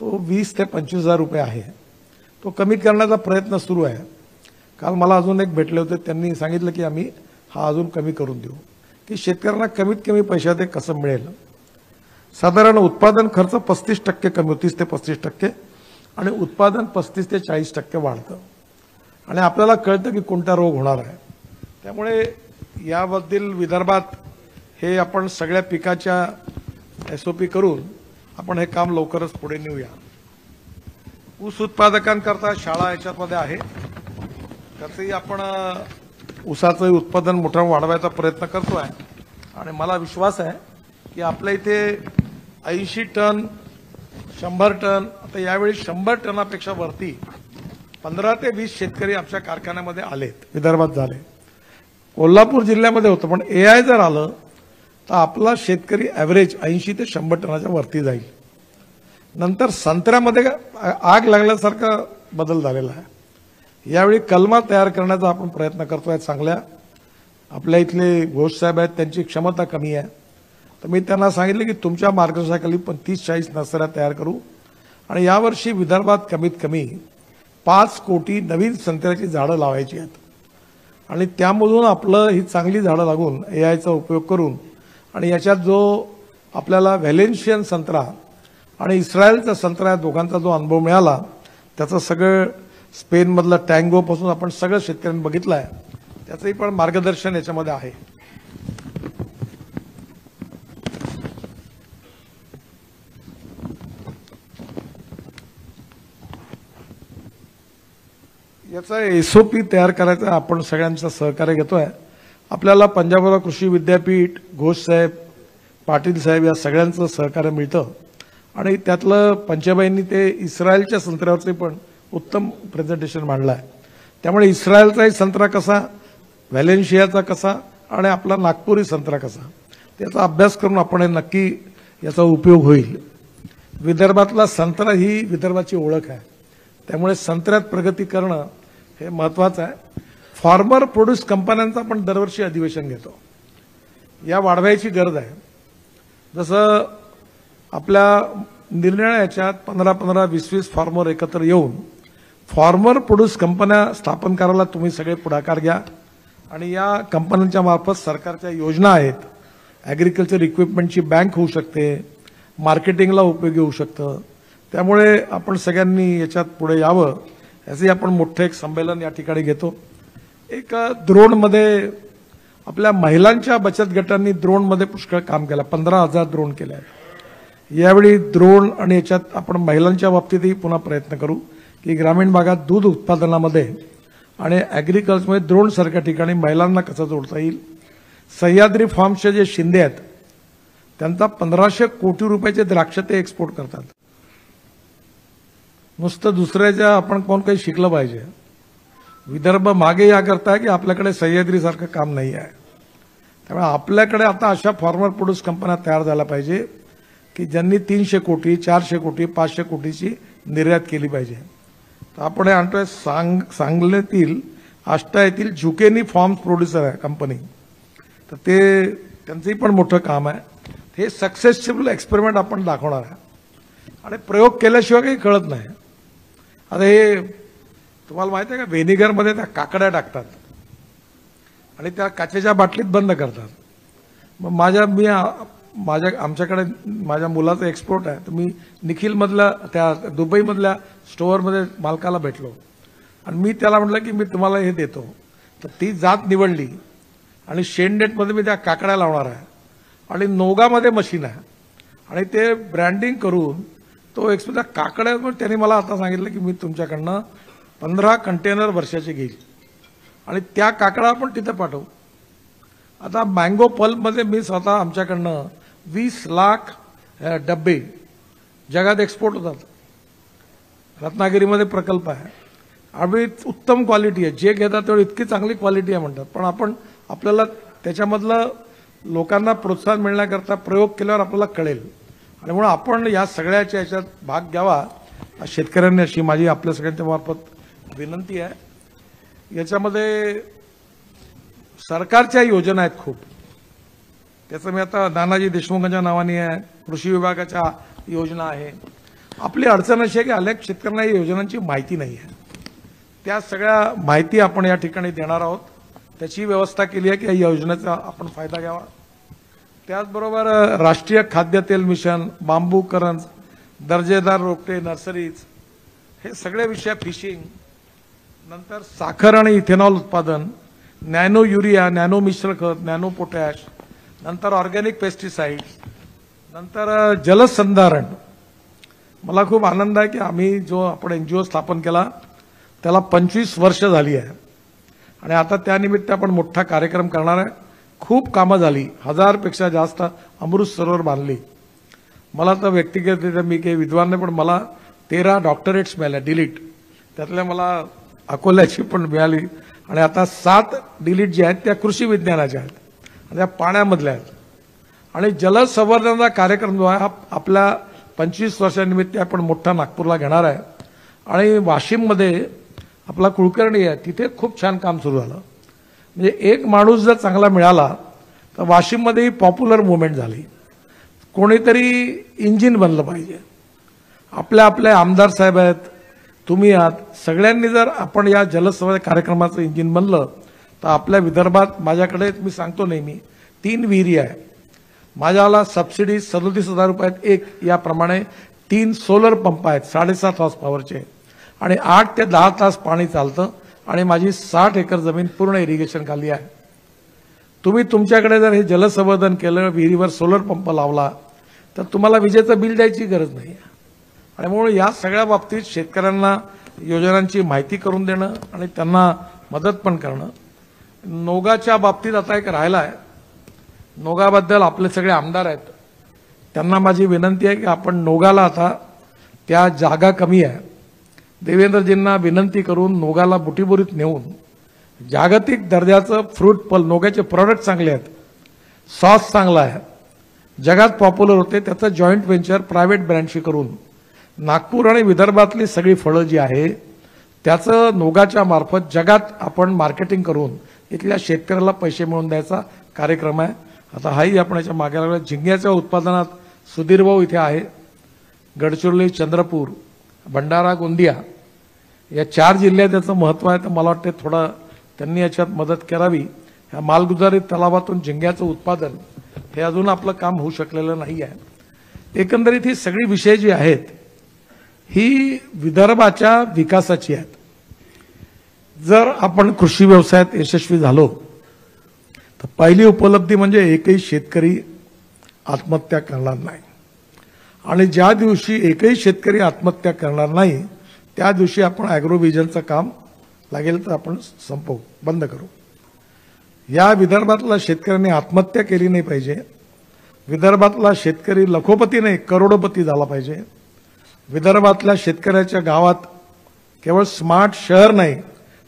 A: तो 20 ते 25,000 रुपये आहे. तो कमी करण्याचा प्रयत्न सुरू आहे. काल मला अजून एक भेटले होते, त्यांनी सांगितलं की आम्ही हा अजून कमी करून देऊ, की शेतकऱ्यांना कमीत कमी पैशात ते कसं मिळेल. साधारण उत्पादन खर्च 35% कमी, 30 ते 35%, आणि उत्पादन 35 ते 40% वाढतं. आणि आपल्याला कळतं की कोणता रोग होणार आहे. त्यामुळे याबद्दल विदर्भात हे आपण सगळ्या पिकाच्या SOP करून आपण हे काम लवकरच पुढे नेऊया. ऊस उत्पादकांकरता शाळा याच्यामध्ये आहे, त्याचंही आपण ऊसाचं उत्पादन मोठं वाढवायचा प्रयत्न करतोय. आणि मला विश्वास आहे की आपल्या इथे 80 टन, 100 टन, आता यावेळी 100 टनापेक्षा वरती 15 ते 20 शेतकरी आमच्या कारखान्यामध्ये आलेत, विदर्भात झाले. कोल्हापूर जिल्ह्यामध्ये होतं, पण AI जर आलं तर आपला शेतकरी ॲव्हरेज 80 ते 100 टनाच्या वरती जाईल. नंतर संत्र्यामध्ये आग लागल्यासारखा बदल झालेला आहे. यावेळी कलमा तयार करण्याचा आपण प्रयत्न करतोय चांगल्या. आपल्या इथले घोष साहेब आहेत, त्यांची क्षमता कमी आहे. तर मी त्यांना सांगितलं की तुमच्या मार्गदर्शनाखाली 30-40 नर्सऱ्या तयार करू आणि यावर्षी विदर्भात कमीत कमी 5 कोटी नवीन संत्र्याची झाडं लावायची आहेत आणि त्यामधून आपलं ही चांगली झाडं लागून एआयचा उपयोग करून आणि याच्यात जो आपल्याला व्हॅलेन्शियन संत्रा आणि इस्रायलचा संत्रा या दोघांचा जो अनुभव मिळाला त्याचं सगळं स्पेनमधलं टँगोपासून आपण सगळं शेतकऱ्यांनी बघितलं आहे, त्याचंही पण मार्गदर्शन याच्यामध्ये आहे. याचा एसओपी तयार करायचा आपण सगळ्यांचं सहकार्य घेतोय. आपल्याला पंजाबराव कृषी विद्यापीठ, घोष साहेब, पाटील साहेब या सगळ्यांचं सहकार्य मिळतं आणि त्यातलं पंचबाईंनी ते इस्रायलच्या संत्र्यावरचे पण उत्तम प्रेझेंटेशन मांडलं आहे. त्यामुळे इस्रायलचाही संत्रा कसा, व्हॅलेन्शियाचा कसा आणि आपला नागपुरी संत्रा कसा, त्याचा अभ्यास करून आपण नक्की याचा उपयोग होईल. विदर्भातला संत्रा ही विदर्भाची ओळख आहे, त्यामुळे संत्र्यात प्रगती करणं हे महत्त्वाचं आहे. फार्मर प्रोड्यूस कंपन्यांचा आपण दरवर्षी अधिवेशन घेतो, या वाढवायची गरज आहे. जसं आपल्या निर्णय याच्यात 15-15, 20-20 फार्मर एकत्र येऊन फार्मर प्रोड्यूस कंपन्या स्थापन करायला तुम्ही सगळे पुढाकार घ्या आणि या कंपन्यांच्या मार्फत सरकारच्या योजना आहेत. ॲग्रिकल्चर इक्विपमेंटची बँक होऊ शकते, मार्केटिंगला उपयोगी होऊ शकतं. त्यामुळे आपण सगळ्यांनी याच्यात पुढे यावं, याचे आपण मोठं एक संमेलन या ठिकाणी घेतो. एक द्रोणमध्ये आपल्या महिलांच्या बचत गटांनी द्रोणमध्ये पुष्कळ काम केलं, 15,000 द्रोण केले आहेत. यावेळी द्रोण आणि याच्यात आपण महिलांच्या बाबतीतही पुन्हा प्रयत्न करू की ग्रामीण भागात दूध उत्पादनामध्ये आणि ॲग्रिकल्चरमध्ये द्रोणसारख्या ठिकाणी महिलांना कसं जोडता येईल. सह्याद्री फार्म्सचे जे शिंदे आहेत त्यांचा 1500 कोटी रुपयाचे द्राक्ष ते एक्सपोर्ट करतात. नुसतं दुसऱ्याच्या आपण कोण काही शिकलं पाहिजे. विदर्भ मागे याकरता की आपल्याकडे सह्याद्रीसारखं काम नाही आहे. त्यामुळे आपल्याकडे आता अशा फार्मर प्रोड्यूस कंपन्या तयार झाल्या पाहिजे की ज्यांनी 300 कोटी, 400 कोटी, 500 कोटीची निर्यात केली पाहिजे. तर आपण हे आणतोय सांगलीतील आष्टा येथील झुकेनी फार्म्स प्रोड्युसर आहे कंपनी, तर ते त्यांचंही पण मोठं काम आहे. हे सक्सेसफुल एक्सपेरिमेंट आपण दाखवणार आहे आणि प्रयोग केल्याशिवाय काही कळत नाही. आता हे तुम्हाला माहिती आहे का, व्हिनेगरमध्ये त्या काकड्या टाकतात आणि त्या काचेच्या बाटलीत बंद करतात. मग आमच्याकडे माझ्या मुलाचा एक्सपोर्ट आहे, तर मी निखिलमधल्या त्या दुबईमधल्या स्टोअरमध्ये मालकाला भेटलो आणि मी त्याला म्हटलं की मी तुम्हाला हे देतो. तर ती जात निवडली आणि शेंडेटमध्ये मी त्या काकड्या लावणार आहे आणि नोगामध्ये मशीन आहे आणि ते ब्रँडिंग करून तो त्या काकड्या, त्यांनी मला आता सांगितलं की मी तुमच्याकडनं 15 कंटेनर वर्षाचे घेईल आणि त्या काकड्या आपण तिथे पाठवू. आता मँगो पल्पमध्ये मी स्वतः आमच्याकडनं 20 लाख डब्बे जगात एक्सपोर्ट होतात. रत्नागिरीमध्ये प्रकल्प आहे आणि उत्तम क्वालिटी आहे. जे घेतात तेवढी इतकी चांगली क्वालिटी आहे म्हणतात, पण आपल्याला त्याच्यामधलं लोकांना प्रोत्साहन मिळण्याकरता प्रयोग केल्यावर आपल्याला कळेल आणि म्हणून आपण या सगळ्याच्या याच्यात भाग घ्यावा शेतकऱ्यांनी, अशी माझी आपल्या सगळ्यांच्या मार्फत विनंती आहे. याच्यामध्ये सरकारच्या योजना आहेत खूप, त्याचं मी आता नानाजी देशमुखांच्या नावाने आहे, कृषी विभागाच्या योजना आहे. आपली अडचण अशी आहे की अनेक शेतकऱ्यांना या योजनांची माहिती नाही आहे. त्या सगळ्या माहिती आपण या ठिकाणी देणार आहोत, त्याची व्यवस्था केली आहे की या योजनेचा आपण फायदा घ्यावा. त्याचबरोबर राष्ट्रीय खाद्य तेल मिशन, बांबू करंज, दर्जेदार रोपटे, नर्सरीज, हे सगळे विषय, फिशिंग, नंतर साखर आणि इथेनॉल उत्पादन, नॅनो युरिया, नॅनो मिश्र खत, नॅनो पोटॅश, नंतर ऑर्गॅनिक पेस्टिसाइड्स, नंतर जलसंधारण. मला खूप आनंद आहे की आम्ही जो आपण NGO स्थापन केला त्याला 25 वर्ष झाली आहे आणि आता त्यानिमित्त आपण मोठा कार्यक्रम करणार आहे. खूप कामं झाली, 1000 पेक्षा जास्त अमृत सरोवर बांधली. मला तर व्यक्तिगतरित्या, मी काही विद्वान नाही, पण मला 13 डॉक्टरेट्स मिळाल्या डिलीट, त्यातल्या मला अकोल्याची पण मिळाली आणि आता 7 डिलीट जे आहेत त्या कृषी विज्ञानाच्या आहेत आणि त्या पाण्यामधल्या आहेत. आणि जलसंवर्धनाचा कार्यक्रम जो आहे हा आपल्या 25 वर्षानिमित्त आपण मोठा नागपूरला घेणार आहे. आणि वाशिममध्ये आपला कुलकर्णी आहे, तिथे खूप छान काम सुरू झालं म्हणजे एक माणूस जर चांगला मिळाला तर वाशिममध्ये पॉप्युलर मुवमेंट झाली. कोणीतरी इंजिन बनलं पाहिजे. आपले आमदार साहेब आहेत, तुम्ही आहात, सगळ्यांनी जर आपण या जलसंवर्धन कार्यक्रमाचं इंजिन बनलं तर आपल्या विदर्भात, माझ्याकडे मी सांगतो नेहमी 3 विहिरी आहे. माझ्याला सबसिडी 37,000 रुपयात एक, याप्रमाणे 3 सोलर पंप आहेत 7.5 हॉर्स पॉवरचे आणि 8 ते 10 तास पाणी चालतं आणि माझी 60 एकर जमीन पूर्ण इरिगेशन खाली आहे. तुम्ही तुमच्याकडे जर हे जलसंवर्धन केलं, विहिरीवर सोलर पंप लावला तर तुम्हाला विजेचं बिल द्यायची गरज नाही. आणि म्हणून या सगळ्या बाबतीत शेतकऱ्यांना योजनांची माहिती करून देणं आणि त्यांना मदत पण करणं. नोगाच्या बाबतीत आता एक राहिला आहे. नोगाबद्दल आपले सगळे आमदार आहेत, त्यांना माझी विनंती आहे की आपण नोगाला, आता त्या जागा कमी आहे, देवेंद्रजींना विनंती करून नोगाला बुटीबोरीत नेऊन जागतिक दर्जाचं फ्रूट फल, नोगाचे प्रॉडक्ट चांगले आहेत, सॉस चांगला आहे, जगात पॉप्युलर होते, त्याचं जॉईंट व्हेंचर प्रायव्हेट ब्रँडशी करून नागपूर आणि विदर्भातली सगळी फळं जी आहे त्याचं नोगाच्या मार्फत जगात आपण मार्केटिंग करून इथल्या शेतकऱ्याला पैसे मिळवून द्यायचा कार्यक्रम आहे. आता हाही आपण याच्या मागे लागला. झिंग्याच्या उत्पादनात सुधीर भाऊ इथे आहे. गडचिरोली, चंद्रपूर, भंडारा, गोंदिया या 4 जिल्ह्यात याचं महत्त्व आहे. तर मला वाटतं थोडं त्यांनी याच्यात मदत करावी. ह्या मालगुजारी तलावातून झिंग्याचं उत्पादन हे अजून आपलं काम होऊ शकलेलं नाही आहे. एकंदरीत ही सगळी विषय जी आहेत ही विदर्भाच्या विकासाची आहेत. जर आपण कृषी व्यवसायात यशस्वी झालो तर पहिली उपलब्धी म्हणजे एकही शेतकरी आत्महत्या करणार नाही. आणि ज्या दिवशी एकही शेतकरी आत्महत्या करणार नाही त्या दिवशी आपण ॲग्रोव्हिजनचं काम लागेल तर आपण संपवू, बंद करू. या विदर्भातला शेतकऱ्यांनी आत्महत्या केली नाही पाहिजे. विदर्भातला शेतकरी लखोपती नाही, करोडोपती झाला पाहिजे. विदर्भातल्या शेतकऱ्याच्या गावात केवळ स्मार्ट शहर नाही,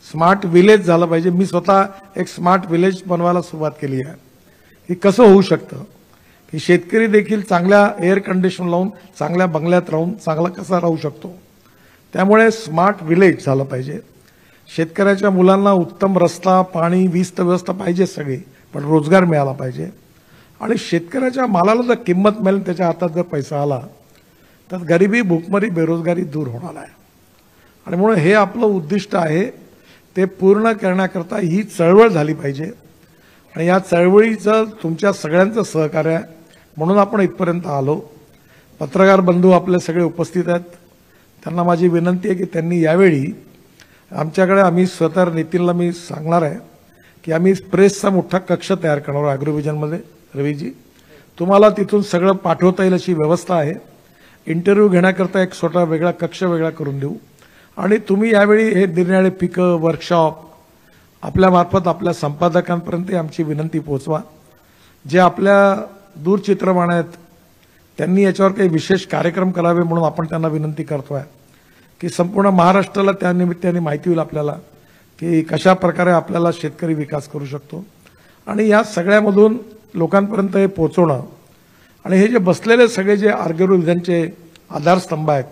A: स्मार्ट विलेज झालं पाहिजे. मी स्वतः एक स्मार्ट विलेज बनवायला सुरुवात केली आहे. की कसं होऊ शकतं की शेतकरी देखील चांगल्या एअर कंडिशन लावून, चांगल्या बंगल्यात राहून चांगला कसा राहू शकतो. त्यामुळे स्मार्ट विलेज झालं पाहिजे. शेतकऱ्याच्या मुलांना उत्तम रस्ता, पाणी, वीज व्यवस्था पाहिजे सगळी, पण रोजगार मिळाला पाहिजे. आणि शेतकऱ्याच्या मालाला जर किंमत मिळेल, त्याच्या हातात जर पैसा आला तर गरिबी, भूकमरी, बेरोजगारी दूर होणार आहे. आणि म्हणून हे आपलं उद्दिष्ट आहे. ते पूर्ण करण्याकरता ही चळवळ झाली पाहिजे. आणि या चळवळीचं तुमच्या सगळ्यांचं सहकार्य आहे, म्हणून आपण इथपर्यंत आलो. पत्रकार बंधू आपले सगळे उपस्थित आहेत. त्यांना माझी विनंती आहे की त्यांनी यावेळी आमच्याकडे, आम्ही स्वतः नितीनला मी सांगणार आहे की आम्ही प्रेसचा मोठा कक्ष तयार करणार आहोत ॲग्रोव्हिजनमध्ये. रवीजी, तुम्हाला तिथून सगळं पाठवता येईल अशी व्यवस्था आहे. इंटरव्ह्यू घेण्याकरता एक छोटा वेगळा कक्ष वेगळा करून देऊ. आणि तुम्ही यावेळी हे निरनिराळे पिकं, वर्कशॉप आपल्यामार्फत आपल्या संपादकांपर्यंत आमची विनंती पोहोचवा. जे आपल्या दूरचित्रवाण आहेत त्यांनी याच्यावर काही विशेष कार्यक्रम करावे म्हणून आपण त्यांना विनंती करतोय की संपूर्ण महाराष्ट्राला त्या निमित्ताने माहिती होईल आपल्याला की कशा प्रकारे आपल्याला शेतकरी विकास करू शकतो. आणि या सगळ्यामधून लोकांपर्यंत हे पोहोचवणं. आणि हे जे बसलेले सगळे जे ॲग्रोव्हिजनचे आधारस्तंभ आहेत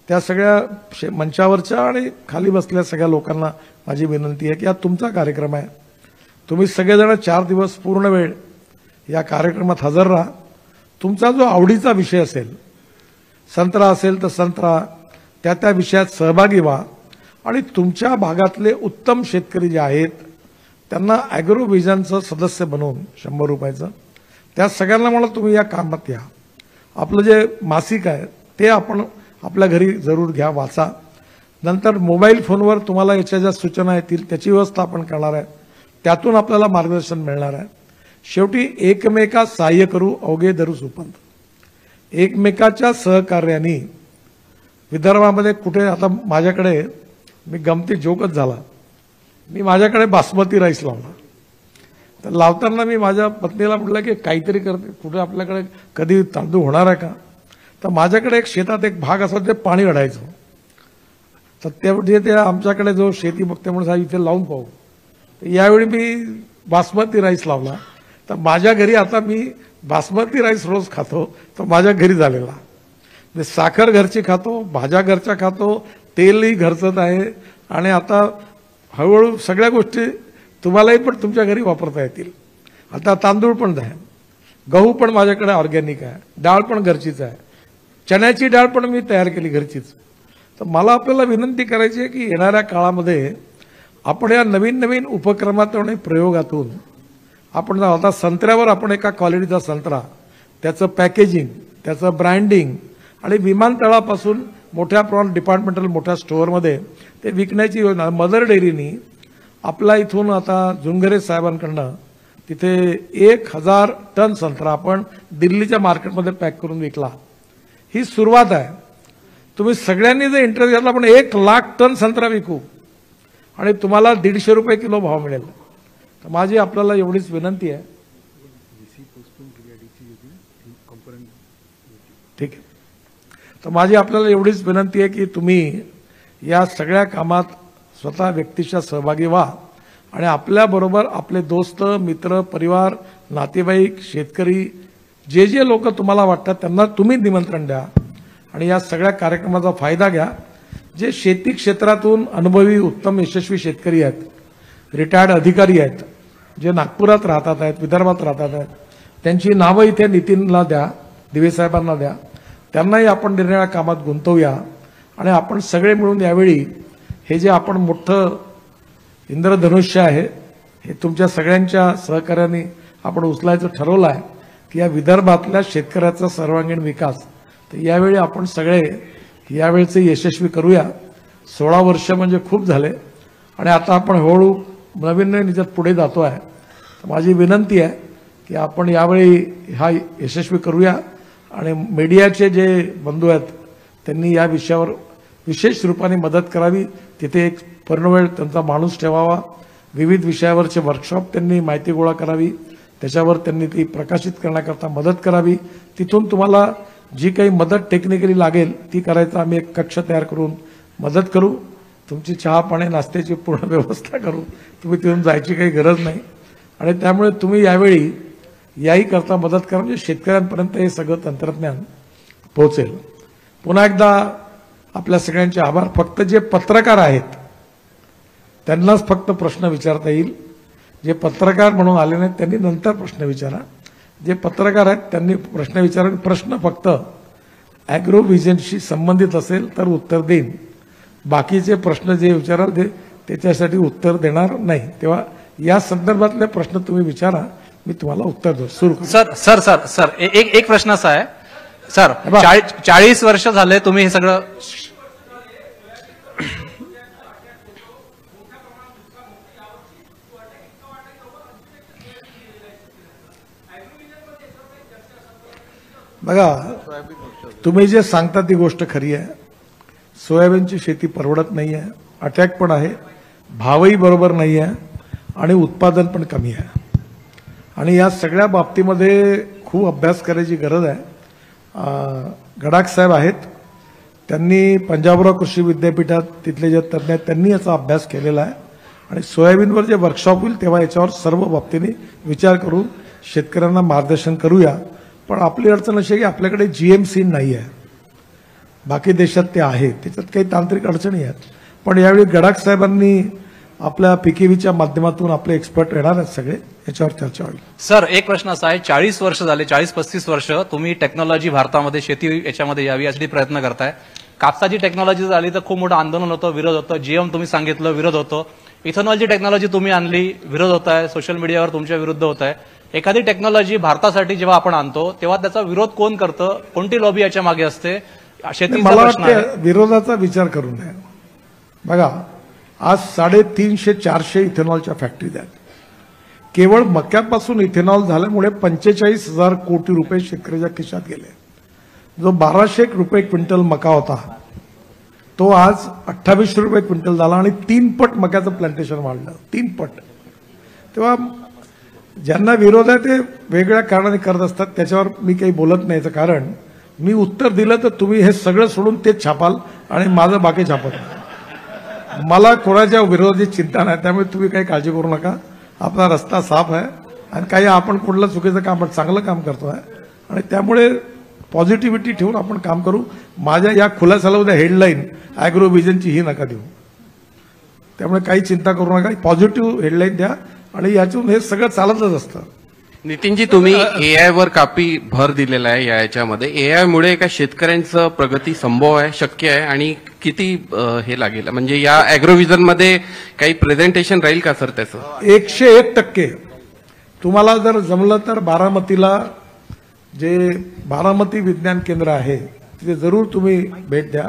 A: त्या सगळ्या मंचावरच्या आणि खाली बसलेल्या सगळ्या लोकांना माझी विनंती आहे की हा तुमचा कार्यक्रम आहे. तुम्ही सगळेजण 4 दिवस पूर्ण वेळ या कार्यक्रमात हजर राहा. तुमचा जो आवडीचा विषय असेल, संत्रा असेल तर संत्रा, त्या विषयात सहभागी व्हा. आणि तुमच्या भागातले उत्तम शेतकरी जे आहेत त्यांना ॲग्रोव्हिजनचं सदस्य बनवून 100 रुपयाचं त्या सगळ्यांना मला तुम्ही या कामात या. आपलं जे मासिक आहे ते आपण आपल्या घरी जरूर घ्या, वाचा. नंतर मोबाईल फोनवर तुम्हाला याच्या ज्या सूचना येतील त्याची व्यवस्था आपण करणार आहे. त्यातून आपल्याला मार्गदर्शन मिळणार आहे. शेवटी एकमेका सहाय्य करू अवघे धरू सुपंथ. एकमेकाच्या सहकार्याने विदर्भामध्ये कुठे, आता माझ्याकडे मी गमती जोकच झाला, मी माझ्याकडे बासमती राईस लावला. तर लावताना मी माझ्या पत्नीला म्हटलं की काहीतरी करते, कुठे आपल्याकडे कधी तांदूळ होणार आहे का. तर माझ्याकडे एक शेतात एक भाग असा ते पाणी अडायचं. तर ते आमच्याकडे जो शेती बघते म्हणून साहेब इथे लावून पाहू. तर यावेळी मी बासमती राईस लावला. तर माझ्या घरी आता मी बासमती राईस रोज खातो. तर माझ्या घरी झालेला साखर घरची खातो, भाज्या घरच्या खातो, तेलही घरचंच आहे. आणि आता हळूहळू सगळ्या गोष्टी तुम्हालाही पण तुमच्या घरी वापरता येतील. आता तांदूळ पण द्या, गहू पण माझ्याकडे ऑर्गॅनिक आहे, डाळ पण घरचीच आहे, चण्याची डाळ पण मी तयार केली घरचीच. तर मला आपल्याला विनंती करायची आहे की येणाऱ्या काळामध्ये आपण या नवीन नवीन उपक्रमातून प्रयोगातून आपण आता संत्र्यावर आपण एका क्वालिटीचा संत्रा, त्याचं पॅकेजिंग, त्याचं ब्रँडिंग आणि विमानतळापासून मोठ्या प्रमाणात डिपार्टमेंटल मोठ्या स्टोअरमध्ये ते विकण्याची योजना मदर डेअरीनी आपला इथून आता जुंगरे साहेबांकडनं तिथे 1000 टन संत्रा आपण दिल्लीच्या मार्केटमध्ये पॅक करून विकला. ही सुरुवात आहे. तुम्ही सगळ्यांनी जर इंटरेस्ट घेतला आपण 1,00,000 टन संत्रा विकू आणि तुम्हाला 150 रुपये किलो भाव मिळेल. तर माझी आपल्याला एवढीच विनंती आहे. ठीक आहे. तर माझी आपल्याला एवढीच विनंती आहे की तुम्ही या सगळ्या कामात स्वतः व्यक्तिशः सहभागी व्हा आणि आपल्याबरोबर आपले दोस्त, मित्र, परिवार, नातेवाईक, शेतकरी, जे जे लोक तुम्हाला वाटतात त्यांना तुम्ही निमंत्रण द्या आणि या सगळ्या कार्यक्रमाचा फायदा घ्या. जे शेती क्षेत्रातून अनुभवी उत्तम यशस्वी शेतकरी आहेत, रिटायर्ड अधिकारी आहेत, जे नागपुरात राहतात आहेत, विदर्भात राहतात आहेत, त्यांची नावं इथे नितीनला द्या, दिवेसाहेबांना द्या. त्यांनाही आपण निरनिराळ्या कामात गुंतवूया आणि आपण सगळे मिळून यावेळी हे जे आपण मोठं इंद्रधनुष्य आहे हे तुमच्या सगळ्यांच्या सहकार्याने आपण उचलायचं ठरवलं आहे की या विदर्भातल्या शेतकऱ्याचा सर्वांगीण विकास. तर यावेळी आपण सगळे यावेळचे यशस्वी करूया. 16 वर्ष म्हणजे खूप झाले आणि आता आपण हळूहळू नवीन नवीन याच्यात पुढे जातो आहे. तर माझी विनंती आहे की आपण यावेळी हा यशस्वी करूया आणि मीडियाचे जे बंधू आहेत त्यांनी या विषयावर विशेष रूपाने मदत करावी. तिथे एक पूर्णवेळ त्यांचा माणूस ठेवावा. विविध विषयावरचे वर्कशॉप त्यांनी माहिती गोळा करावी, त्याच्यावर त्यांनी ती प्रकाशित करण्याकरता मदत करावी. तिथून तुम्हाला जी काही मदत टेक्निकली लागेल ती करायचा आम्ही एक कक्ष तयार करून मदत करू. तुमची चहा पाणी नाश्त्याची पूर्ण व्यवस्था करू. तुम्ही तिथून जायची काही गरज नाही आणि त्यामुळे तुम्ही यावेळी याही करता मदत करा म्हणजे शेतकऱ्यांपर्यंत हे सगळं तंत्रज्ञान पोहोचेल. पुन्हा एकदा आपल्या सगळ्यांचे आभार. फक्त जे पत्रकार आहेत त्यांनाच फक्त प्रश्न विचारता येईल. जे पत्रकार म्हणून आले नाहीत त्यांनी नंतर प्रश्न विचारा. जे पत्रकार आहेत त्यांनी प्रश्न विचारा. प्रश्न फक्त ॲग्रो व्हिजनशी संबंधित असेल तर उत्तर देईन. बाकीचे प्रश्न जे विचाराल ते त्याच्यासाठी उत्तर देणार नाही. तेव्हा या संदर्भातले प्रश्न तुम्ही विचारा, मी तुम्हाला उत्तर देऊ. सुरू
B: सर सर सर सर एक प्रश्न असा आहे सर, 40 वर्ष झाले तुम्ही हे सगळं
A: बघा, तुम्ही जे सांगता ती गोष्ट खरी आहे. सोयाबीनची शेती परवडत नाही आहे, अटॅक पण आहे, भावही बरोबर नाही आहे आणि उत्पादन पण कमी आहे आणि या सगळ्या बाबतीमध्ये खूप अभ्यास करायची गरज आहे. गडाख साहेब आहेत, त्यांनी पंजाबराव कृषी विद्यापीठात तिथले जे तज्ज्ञ आहेत त्यांनी याचा अभ्यास केलेला आहे आणि सोयाबीनवर जे वर्कशॉप होईल तेव्हा याच्यावर सर्व बाबतीने विचार करून शेतकऱ्यांना मार्गदर्शन करूया. पण आपली अडचण अशी आहे की आपल्याकडे GM नाही आहे. बाकी देशात ते आहे, त्याच्यात काही तांत्रिक अडचणी आहेत. पण यावेळी गडाख साहेबांनी आपल्या PKVच्या माध्यमातून आपले एक्सपर्ट येणार आहेत, सगळे याच्यावर चर्चा होईल.
B: सर एक प्रश्न असा आहे, 40 वर्ष झाले, 40-35 वर्ष तुम्ही टेक्नॉलॉजी भारतामध्ये शेती याच्यामध्ये यावी यासाठी प्रयत्न करताय. कापसाची टेक्नॉलॉजी झाली तर खूप मोठं आंदोलन होतं, विरोध होतं. GM तुम्ही सांगितलं, विरोध होतो. इथेनॉलची टेक्नॉलॉजी तुम्ही आणली, विरोध होत आहे. सोशल मीडियावर तुमच्या विरुद्ध होत आहे. एखादी टेक्नॉलॉजी भारतासाठी जेव्हा आपण आणतो तेव्हा त्याचा विरोध कोण करतं, कोणती लॉबी याच्या मागे असते? शेतीचा
A: मला
B: प्रश्न
A: वाटतं विरोधाचा विचार करू नये. बघा, आज 350-400 इथेनॉलच्या फॅक्टरीज आहेत. केवळ मक्यापासून इथेनॉल झाल्यामुळे 45,000 कोटी रुपये शेतकऱ्याच्या खिशात गेले. जो 1200 रुपये क्विंटल मका होता तो आज 2800 रुपये क्विंटल झाला आणि 3 पट मक्याचं प्लांटेशन वाढलं, 3 पट. तेव्हा ज्यांना विरोध आहे ते वेगळ्या कारणाने करत असतात, त्याच्यावर मी काही बोलत नाही. याचं कारण मी उत्तर दिलं तर तुम्ही हे सगळं सोडून तेच छापाल आणि माझं बाकी छापत नाही. मला कोणाच्या विरोधाची चिंता नाही, त्यामुळे तुम्ही काही काळजी करू नका. आपला रस्ता साफ आहे आणि काही आपण कुठलं चुकीचं काम, आपण चांगलं काम करतो आहे आणि त्यामुळे पॉझिटिव्हिटी ठेवून आपण काम करू. माझ्या या खुलासाला उद्या हेडलाईन ॲग्रो व्हिजनची ही नका देऊ. त्यामुळे काही चिंता करू नका, पॉझिटिव्ह हेडलाईन द्या आणि यातून हे सगळं चालतच असतं.
C: नितीनजी, तुम्ही एआय वर काफी भर दिलेला आहे याच्यामध्ये. एआय मुळे एका शेतकऱ्यांचं प्रगती संभव आहे, शक्य आहे, आणि किती हे लागेल, म्हणजे या अॅग्रोव्हिजन मध्ये काही प्रेझेंटेशन राहील का सर त्याचं?
A: 101%. तुम्हाला जर जमलं तर बारामतीला जे बारामती विज्ञान केंद्र आहे तिथे जरूर तुम्ही भेट द्या.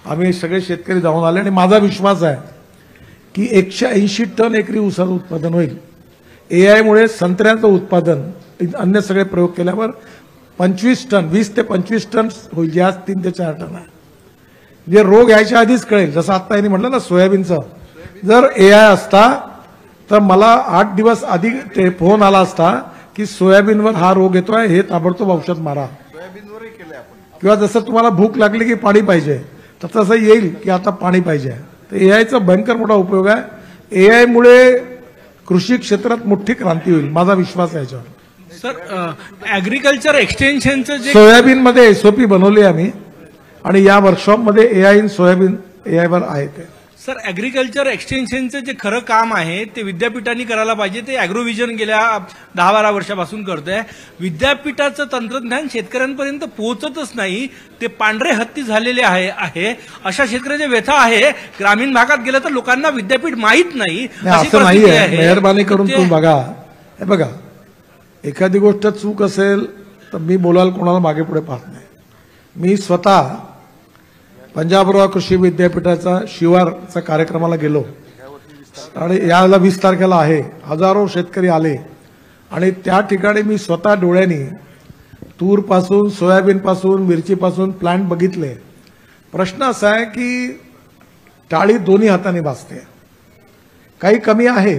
A: आम्ही सगळे शेतकरी जाऊन आले आणि माझा विश्वास आहे की 180 टन एकरी ऊसाचं उत्पादन होईल. एआयमुळे संत्र्याचं उत्पादन अन्य सगळे प्रयोग केल्यावर 25 टन 20 ते 25 टन होईल, जे आज 3 ते 4 टन आहे. जे रोग यायच्या आधीच कळेल. जसं आता यांनी म्हटलं ना सोयाबीनचं, जर एआय असता तर मला 8 दिवस आधी ते फोन आला असता की सोयाबीनवर हा रोग येतोय, हे ताबडतोब औषध मारा. किंवा जसं तुम्हाला भूक लागली की पाणी पाहिजे तर तसं येईल की आता पाणी पाहिजे. तर एआयचा भयंकर मोठा उपयोग आहे. एआयमुळे कृषी क्षेत्रात मोठी क्रांती होईल, माझा विश्वास आहे याच्यावर.
D: सर, ऍग्रिकल्चर एक्सटेन्शनचं जे
A: सोयाबीनमध्ये एसओपी बनवली आम्ही आणि या वर्कशॉपमध्ये एआय इन सोयाबीन एआयवर आहे ते.
D: सर, ऍग्रिकल्चर एक्सटेन्शनचं जे खरं काम आहे ते विद्यापीठांनी करायला पाहिजे. ते अॅग्रोव्हिजन गेल्या 10-12 वर्षापासून करतोय. विद्यापीठाचं तंत्रज्ञान शेतकऱ्यांपर्यंत पोहोचतच नाही. ते पांढरे हत्ती झालेले आहे. अशा शेतकऱ्याच्या व्यथा आहे. ग्रामीण भागात गेलं तर लोकांना विद्यापीठ माहीत नाही.
A: असं नाही आहे. मेहरबानी करून तुम्ही बघा. हे बघा, एखादी गोष्ट चूक असेल तर मी बोलायला कोणाला मागे पुढे पाहत नाही. मी स्वतः पंजाबराव कृषी विद्यापीठाचा शिवारचा कार्यक्रमाला गेलो आणि याला 20 तारखेला आहे. हजारो शेतकरी आले आणि त्या ठिकाणी मी स्वतः डोळ्यांनी तूरपासून सोयाबीनपासून मिरचीपासून प्लांट बघितले. प्रश्न असा आहे की टाळी दोन्ही हाताने वाजते. काही कमी आहे,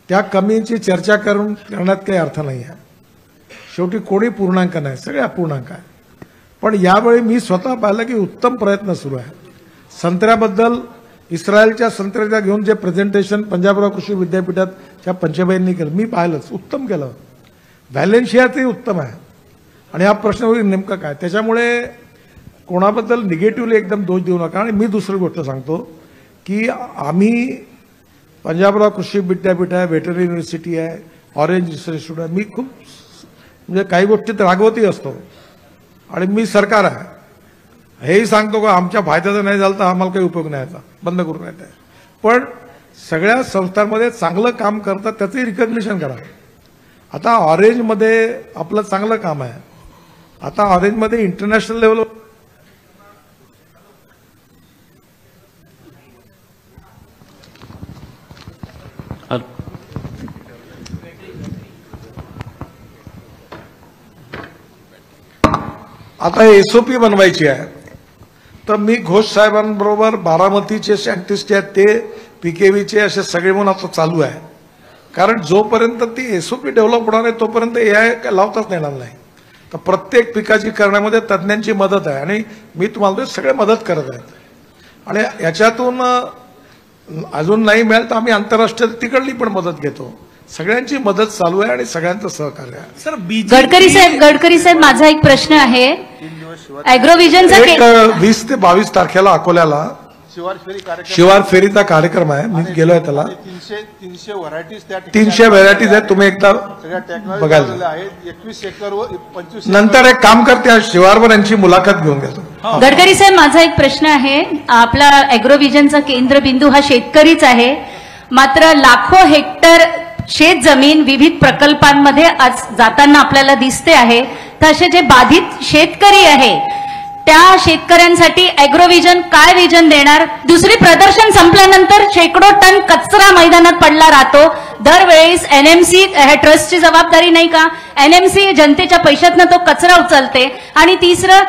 A: त्या कमीची चर्चा करण्यात काही अर्थ नाही आहे. शेवटी कोणी पूर्णांक नाही, सगळे अपूर्णांक आहे. पण यावेळी मी स्वतः पाहिलं की उत्तम प्रयत्न सुरू आहे. संत्र्याबद्दल इस्रायलच्या संत्र्याच्या घेऊन जे प्रेझेंटेशन पंजाबराव कृषी विद्यापीठाच्या पंचबाईंनी केलं मी पाहिलंच, उत्तम केलं. व्हॅलेन्शियाचंही उत्तम आहे. आणि हा प्रश्न होईल नेमकं काय. त्याच्यामुळे कोणाबद्दल निगेटिव्हली एकदम दोष देऊ नका. आणि मी दुसरी गोष्ट सांगतो की आम्ही पंजाबराव कृषी विद्यापीठ आहे, व्हेटरनरी युनिव्हर्सिटी आहे, ऑरेंज इन्स्टिट्यूट आहे. मी खूप म्हणजे काही गोष्टीत रागवती असतो आणि मी सरकार आहे हेही सांगतो का आमच्या फायद्याचं नाही झालं तर आम्हाला काही उपयोग नाही याचा, बंद करून येत आहे. पण सगळ्या संस्थांमध्ये चांगलं काम करतात त्याचंही रिकग्निशन करा. आता ऑरेंजमध्ये आपलं चांगलं काम आहे. आता ऑरेंजमध्ये इंटरनॅशनल लेवल आता एसओपी बनवायची आहे. तर मी घोष साहेबांबरोबर बारामतीचे सायंटिस्ट आहेत ते पीकेव्हीचे असे सगळे म्हणून आता चालू आहे. कारण जोपर्यंत ती एसओपी डेव्हलप होणार आहे तोपर्यंत एआय लावताच येणार नाही. तर प्रत्येक पिकाची करण्यामध्ये तज्ज्ञांची मदत आहे आणि मी तुम्हाला सगळे मदत करत आहेत. आणि याच्यातून अजून नाही मिळालं तर आम्ही आंतरराष्ट्रीय तिकडली पण मदत घेतो. सगळ्यांची मदत चालू आहे आणि सगळ्यांचं सहकार्य आहे.
D: सर,
E: गडकरी साहेब माझा एक प्रश्न आहे. अॅग्रोव्हिजनचा
A: 20 ते 22 तारखेला अकोल्याला शिवार फेरीचा कार्यक्रम आहे. मी गेलोय त्याला. 300 व्हरायटीज आहेत. तुम्ही एकदा बघायला.
F: 21 एकर 25
A: नंतर एक काम करते शिवारवर यांची मुलाखत घेऊन घेतो.
E: गडकरी साहेब माझा एक प्रश्न आहे. आपला अॅग्रोव्हिजनचा केंद्रबिंदू हा शेतकरीच आहे. मात्र लाखो हेक्टर शेत जमीन विविध प्रकल्पांमध्ये आज जाताना आपल्याला दिसते आहे. तर असे जे बाधित शेतकरी आहे त्या शेतकऱ्यांसाठी अॅग्रोव्हिजन काय विजन देणार? दुसरी प्रदर्शन संपल्यानंतर शेकडो टन कचरा मैदानात पडला राहतो. दरवेळेस एनएमसी ट्रस्टची जबाबदारी नाही का? एनएमसी जनतेच्या पैशातनं तो कचरा उचलते. आणि तिसरं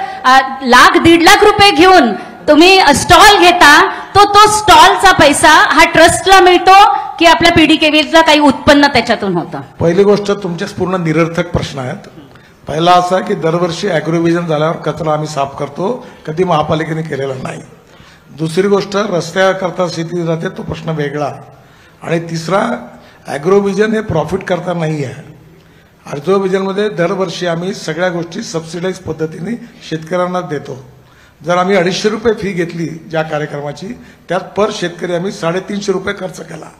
E: 1.5 लाख रुपये घेऊन तुम्ही स्टॉल घेता, तो स्टॉलचा पैसा हा ट्रस्टला मिळतो की आपल्या पीडीकेव्हीला काही उत्पन्न त्याच्यातून होतं?
A: पहिली गोष्ट तुमच्याच पूर्ण निरर्थक प्रश्न आहेत. पहिला असा की दरवर्षी अॅग्रोव्हिजन झाल्यावर कचरा आम्ही साफ करतो, कधी महापालिकेने केलेला नाही. दुसरी गोष्ट रस्त्याकरता शेती जाते तो प्रश्न वेगळा. आणि तिसरा अॅग्रोव्हिजन हे प्रॉफिट करता नाही आहे. अॅग्रोव्हिजनमध्ये दरवर्षी आम्ही सगळ्या गोष्टी सबसिडाईज पद्धतीने शेतकऱ्यांना देतो. जर आम्ही 250 रुपये फी घेतली ज्या कार्यक्रमाची त्यात पर शेतकरी आम्ही 350 रुपये खर्च केला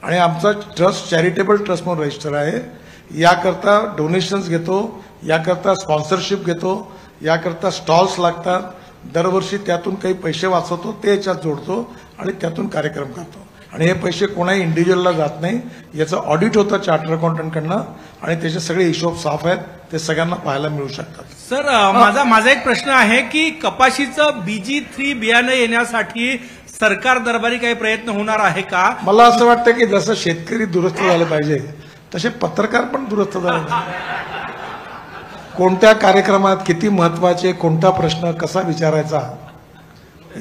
A: आणि आमचा ट्रस्ट चॅरिटेबल ट्रस्ट म्हणून रजिस्टर आहे. याकरता डोनेशन्स घेतो, याकरता स्पॉन्सरशिप घेतो, याकरता स्टॉल्स लागतात. दरवर्षी त्यातून काही पैसे वाचवतो, ते याच्यात जोडतो आणि त्यातून कार्यक्रम करतो. आणि हे पैसे कोणाही इंडिव्हिज्युअलला जात नाही. याचं ऑडिट होतं चार्टर अकाउंटंटकडनं आणि त्याचे सगळे हिशोब साफ आहेत, ते सगळ्यांना पाहायला मिळू शकतात.
D: सर, माझा एक प्रश्न आहे की कपाशीचं BG3 बियाणं येण्यासाठी सरकार दरबारी काही प्रयत्न होणार आहे का?
A: मला असं वाटतं की जसं शेतकरी दुरुस्त झाले पाहिजे तसे पत्रकार पण दुरुस्त झाले पाहिजे. कोणत्या कार्यक्रमात किती महत्वाचे, कोणता प्रश्न कसा विचारायचा,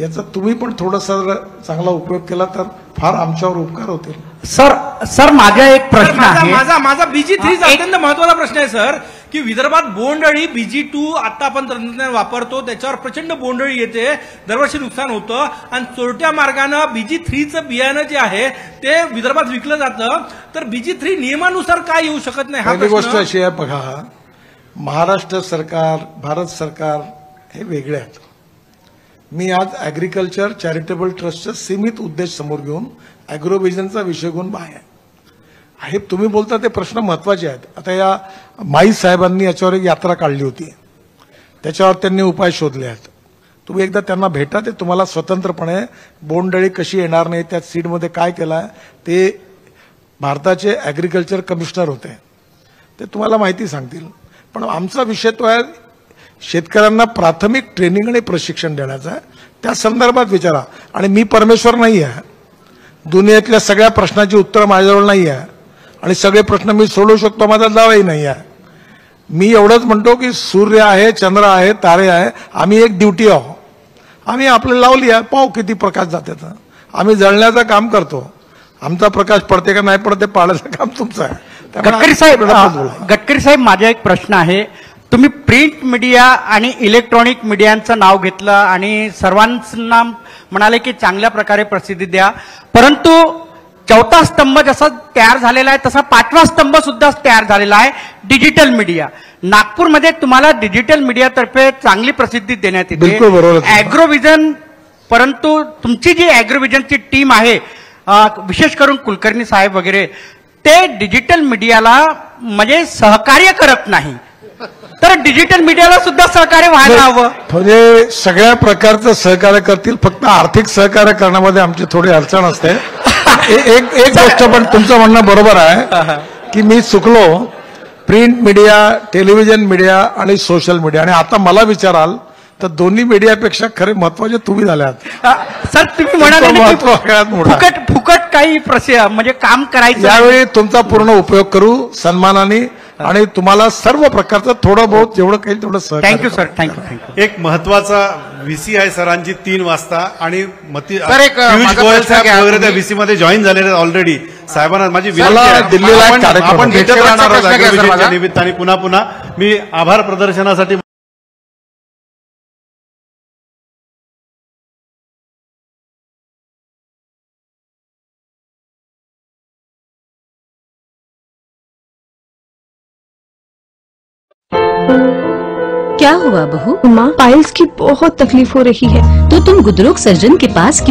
A: याचा तुम्ही पण थोडासा चांगला उपयोग केला तर फार आमच्यावर उपकार होतील.
G: सर माझा एक प्रश्न आहे.
D: माझा BG3 अत्यंत महत्वाचा प्रश्न आहे सर, की विदर्भात बोंडअळी BG2 आता आपण तंत्रज्ञान वापरतो, त्याच्यावर प्रचंड बोंडअळी येते, दरवर्षी नुकसान होतं आणि चोरट्या मार्गानं BG3चं बियाणं जे आहे ते विदर्भात विकलं जातं. तर BG3 नियमानुसार काय येऊ शकत नाही?
A: पहिली गोष्ट अशी आहे, बघा, महाराष्ट्र सरकार, भारत सरकार हे वेगळे आहेत. मी आज ॲग्रिकल्चर चॅरिटेबल ट्रस्टचा सीमित उद्देश समोर घेऊन ॲग्रोव्हिजनचा विषय घेऊन बाहेर आहे. तुम्ही बोलता ते प्रश्न महत्वाचे आहेत. आता या माई साहेबांनी याच्यावर एक यात्रा काढली होती, त्याच्यावर त्यांनी उपाय शोधले आहेत. तुम्ही एकदा त्यांना भेटा, ते तुम्हाला स्वतंत्रपणे बोंडअळी कशी येणार नाही, त्या सीडमध्ये काय केलं आहे, ते भारताचे ॲग्रिकल्चर कमिशनर होते, ते तुम्हाला माहिती सांगतील. पण आमचा विषय तो आहे शेतकऱ्यांना प्राथमिक ट्रेनिंग आणि प्रशिक्षण देण्याचा आहे. त्या संदर्भात विचारा. आणि मी परमेश्वर नाही आहे, दुनियेतल्या सगळ्या प्रश्नाची उत्तरं माझ्याजवळ नाही आहे आणि सगळे प्रश्न मी सोडवू शकतो, माझा दावाही नाही आहे. मी एवढंच म्हणतो की सूर्य आहे, चंद्र आहे, तारे आहे, आम्ही एक ड्युटी आहोत, आम्ही आपल्याला लावली आहे, पाहू किती प्रकाश जाते. आम्ही जळण्याचं काम करतो, आमचा प्रकाश पडते का नाही पडते पाळायचं काम तुमचं आहे.
G: गडकरी साहेब माझा एक प्रश्न आहे. तुम्ही प्रिंट मीडिया आणि इलेक्ट्रॉनिक मीडियाचं नाव घेतलं आणि सर्वांना म्हणाले की चांगल्या प्रकारे प्रसिद्धी द्या, परंतु चौथा स्तंभ जसा तयार झालेला आहे तसा पाचवा स्तंभ सुद्धा तयार झालेला आहे, डिजिटल मीडिया. नागपूरमध्ये तुम्हाला डिजिटल मीडियातर्फे चांगली प्रसिद्धी देण्यात येते.
A: बिलकुल बरोबर.
G: ॲग्रोव्हिजन, परंतु तुमची जी ॲग्रोव्हिजनची टीम आहे, विशेष करून कुलकर्णी साहेब वगैरे, ते डिजिटल मीडियाला म्हणजे सहकार्य करत नाही. तर डिजिटल मीडियाला सुद्धा सहकार्य व्हायला हवं.
A: म्हणजे सगळ्या प्रकारचं सहकार्य करतील, फक्त आर्थिक सहकार्य करण्यामध्ये आमची थोडी अडचण असते. एक गोष्ट पण तुमचं म्हणणं बरोबर आहे की मी चुकलो. प्रिंट मीडिया, टेलिव्हिजन मीडिया आणि सोशल मीडिया, आणि आता मला विचाराल तर दोन्ही मीडियापेक्षा खरे महत्वाचे तुम्ही झाल्यात.
G: सर तुम्ही म्हणाले फुकट काही म्हणजे काम करायचं,
A: यावेळी तुमचा पूर्ण उपयोग करू सन्मानाने आणि तुम्हाला सर्व प्रकारचं थोडं बहुत जेवढं काही तेवढं सहकार्य.
G: Thank you sir, thank you.
F: एक महत्वाचा VC आहे सरांची 3 वाजता आणि
C: पियुष
F: गोयल साहेब वगैरे त्या VC मध्ये जॉईन झालेले ऑलरेडी. साहेबांना माझी
A: दिल्लीला
F: आपण भेटत राहणार आहोत ॲग्रोव्हिजनच्या निमित्ताने. पुन्हा मी आभार प्रदर्शनासाठी
H: क्या हुआ बहू?
I: माँ, पाइल्स की बहुत तकलीफ हो रही है.
H: तो तुम गुदरोग सर्जन के पास